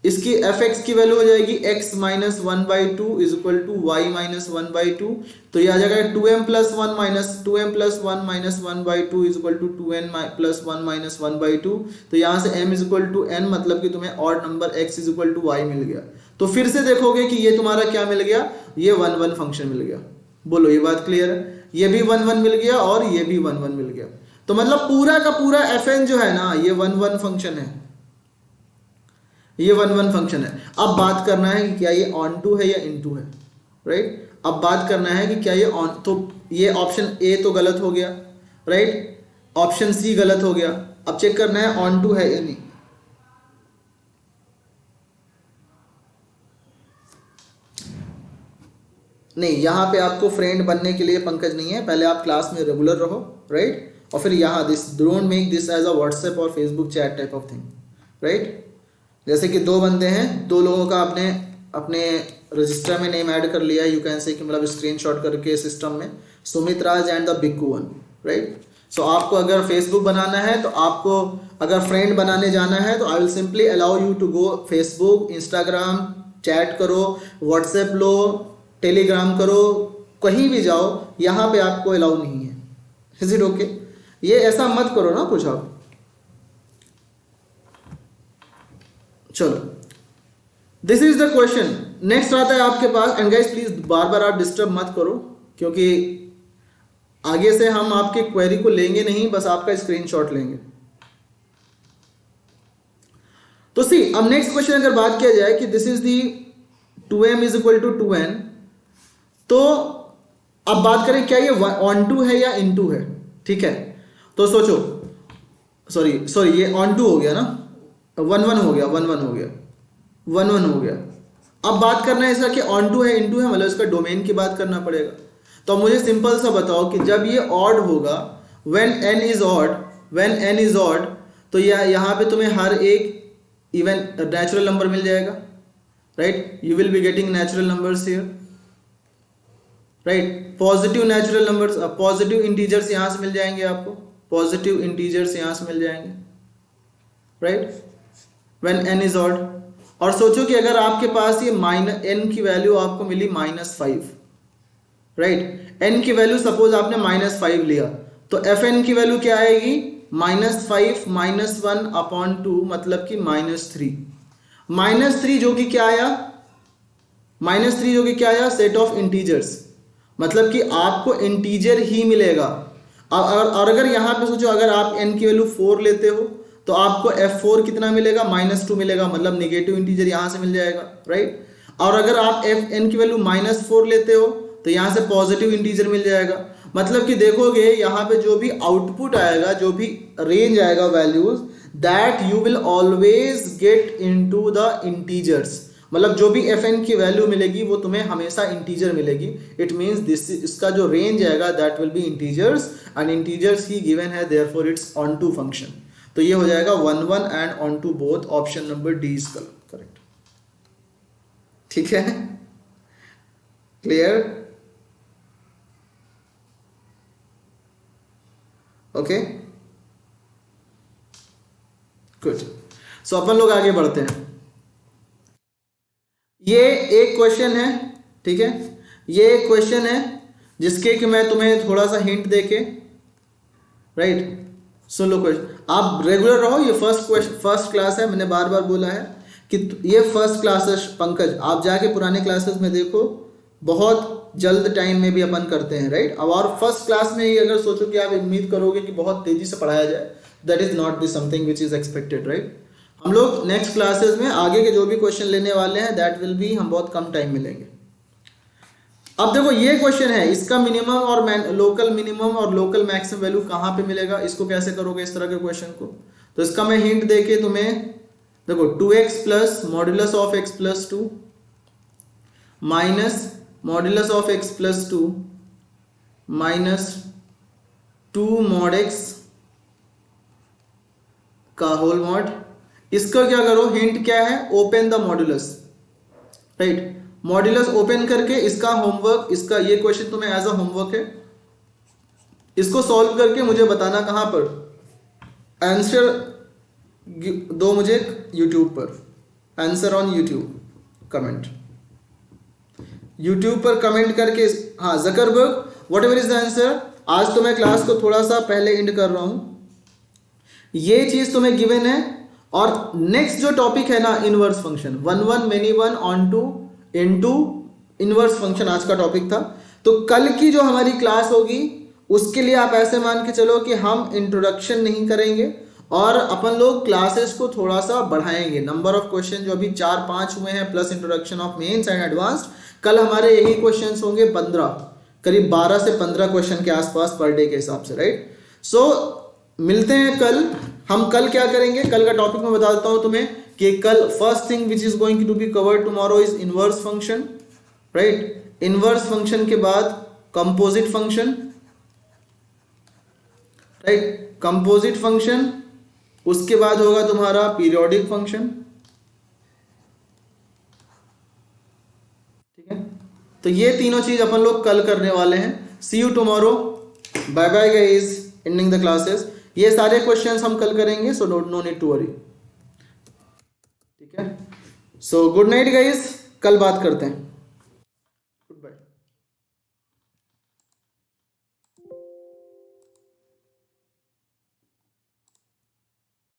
A: इसकी fx की वैल्यू हो जाएगी x minus 1/2 is equal to y minus 1/2, तो ये आ जाएगा 2m plus 1 minus 2m plus 1 minus 1/2 is equal to 2n plus 1 minus 1/2, तो यहाँ से m is equal to n, मतलब कि तुम्हें odd number x is equal to y मिल गया। तो फिर से देखोगे कि ये तुम्हारा क्या मिल गया, ये 1 1 फंक्शन मिल गया। बोलो ये बात क्लियर है, ये भी 1 1 मिल गया और ये भी 1 1 मिल गया। तो मतलब पूरा का पूरा fn जो है ना, ये 1 1 फंक्शन है, ये 1 1 फंक्शन है। अब बात करना है कि क्या ये ऑन टू है या इनटू है, राइट। अब बात करना है कि क्या ये ऑन, तो ये ऑप्शन ए तो गलत हो गया, राइट, ऑप्शन सी गलत हो गया। अब चेक करना है ऑन टू है या नहीं। नहीं, यहां पे आपको फ्रेंड बनने के लिए पंकज नहीं है, पहले आप क्लास में रेगुलर रहो, राइट, और फिर यहां this don't make this as a WhatsApp और Facebook chat type of thing, right. जैसे कि 2 बंदे हैं, 2 लोगों का आपने अपने रजिस्टर में नेम ऐड कर लिया है, यू कैन से कि मतलब स्क्रीनशॉट करके सिस्टम में, Sumit Raj and the Bikku one, right. So आपको अगर फेसबुक बनाना है, तो आपको अगर फ्रेंड बनाने जाना है, तो I will simply allow you to go Facebook, Instagram, chat करो, व्हाट्सएप लो, टेलीग्राम करो, कहीं भी जाओ, यहाँ पे आपको अलाउ नहीं है। Is it okay? ये ऐसा मत करो ना कुछ आप। चलो, this is the question. Next आता है आपके पास, एंड गाइस प्लीज बार बार आप डिस्टर्ब मत करो, क्योंकि आगे से हम आपके क्वेरी को लेंगे नहीं, बस आपका स्क्रीनशॉट लेंगे। तो सी, अब नेक्स्ट क्वेश्चन अगर बात किया जाए कि this is the 2m is equal to 2n, तो अब बात करें क्या ये ऑन टू है या इन टू है, ठीक है। तो सोचो, सॉरी ये ऑन टू हो गया ना, 1 1 हो गया, 1 1 हो गया, 1 1 हो गया। अब बात करना है इसका कि ऑन टू है इनटू है, मतलब इसका डोमेन की बात करना पड़ेगा। तो मुझे सिंपल सा बताओ कि जब ये ऑड होगा, when n is odd, when n is odd, तो यहाँ पे तुम्हें हर एक इवन नेचुरल नंबर मिल जाएगा, right? You will be getting natural numbers here, right? Positive natural numbers, positive integers यहाँ से मिल जाएंगे आपको, पॉजिटिव इंटीजर्स यहाँ से मिल जाएंगे, right? When n is odd. और सोचो कि अगर आपके पास ये n की वैल्यू आपको मिली -5, राइट? n की वैल्यू सपोज आपने -5 लिया, तो fn की वैल्यू क्या आएगी? -5 -1/2 मतलब कि -3। -3 जो कि क्या आया? -3 जो कि क्या आया? सेट ऑफ इंटीजर्स, मतलब कि आपको इंटीजर ही मिलेगा। और अगर यहाँ पे सोचो, अगर आप n की वैल्यू 4 लेते हो तो आपको f4 कितना मिलेगा? -2 मिलेगा, मतलब निगेटिव इंटीजर यहाँ से मिल जाएगा, राइट? और अगर आप n की वैल्यू -4 लेते हो तो यहाँ से पॉजिटिव इंटीजर मिल जाएगा। मतलब कि देखोगे यहाँ पे जो भी आउटपुट आएगा, जो भी रेंज आएगा values, that you will always get into the integers. मतलब जो भी fn की वैल्यू मिलेगी वो तुम्हें हमेशा इंटीजर मिलेगी। इट मींस दिस, इसका जो रेंज आएगा that will be integers, and integers ही गिवन है, therefore it's onto function. तो ये हो जाएगा 1 1 and onto both, option number D is correct. ठीक है, क्लियर? Okay, good. सो अपन लोग आगे बढ़ते हैं। ये एक क्वेश्चन है, ठीक है, ये एक क्वेश्चन है जिसके कि मैं तुम्हें थोड़ा सा हिंट देके, राइट, सुन लो क्वेश्चन। आप रेगुलर रहो, ये फर्स्ट क्लास है, मैंने बार बार बोला है कि ये फर्स्ट क्लास है पंकज। आप जाके पुराने क्लासेस में देखो, बहुत जल्द टाइम में भी अपन करते हैं, राइट? अब और फर्स्ट क्लास में ही अगर सोचो कि आप उम्मीद करोगे कि बहुत तेजी से पढ़ाया जाए, that is not this something which is expected, right? हम लोग नेक्स्ट क्लासेस में आगे के जो भी क्वेश्चन लेने वाले हैं, दैट विल बी, हम बहुत कम टाइम मिलेंगे। अब देखो ये क्वेश्चन है, इसका मिनिमम और लोकल मिनिमम और लोकल मैक्सिमम वैल्यू कहाँ पे मिलेगा, इसको कैसे करोगे इस तरह के क्वेश्चन को? तो इसका मैं हिंट देके तुम्हें, देखो 2x plus modulus of x plus 2 minus modulus of x plus 2 minus 2 mod x का होल मॉड। इसका क्या करो, हिंट क्या है? Open the modulus, right? Modulus open करके इसका होमवर्क, इसका ये क्वेश्चन तुम्हें एज अ होमवर्क है, इसको सॉल्व करके मुझे बताना कहां पर, आंसर दो मुझे यूट्यूब पर, answer on YouTube comment, YouTube पर कमेंट करके। हाँ, Zuckerberg, what ever is the answer. आज तो मैं क्लास को थोड़ा सा पहले एंड कर रहा हूं, ये चीज तुम्हें गिवन है। और नेक्स्ट जो टॉपिक है ना, inverse function, 1 1 many 1 onto into inverse function आज का टॉपिक था। तो कल की जो हमारी क्लास होगी उसके लिए आप ऐसे मान के चलो कि हम इंट्रोडक्शन नहीं करेंगे और अपन लोग क्लासेस को थोड़ा सा बढ़ाएंगे। नंबर ऑफ क्वेश्चन जो अभी 4-5 हुए हैं plus introduction of mains and advanced, कल हमारे यही क्वेश्चंस होंगे 15, करीब 12 से 15 क्वेश्चन के आसपास पर डे के हिसाब से, राइट? सो मिलते हैं कल। हम कल क्या करेंगे, कल का टॉपिक मैं बता देता हूं तुम्हें कि कल first thing which is going to be covered tomorrow is inverse function, right? Inverse function के बाद composite function, right? Composite function, उसके बाद होगा तुम्हारा पीरियोडिक फंक्शन, ठीक है? तो ये तीनों चीज अपन लोग कल करने वाले हैं। See you tomorrow, bye bye guys, ending the classes. ये सारे क्वेश्चंस हम कल करेंगे, so no need to worry, ठीक है? सो गुड नाइट गाइस, कल बात करते हैं।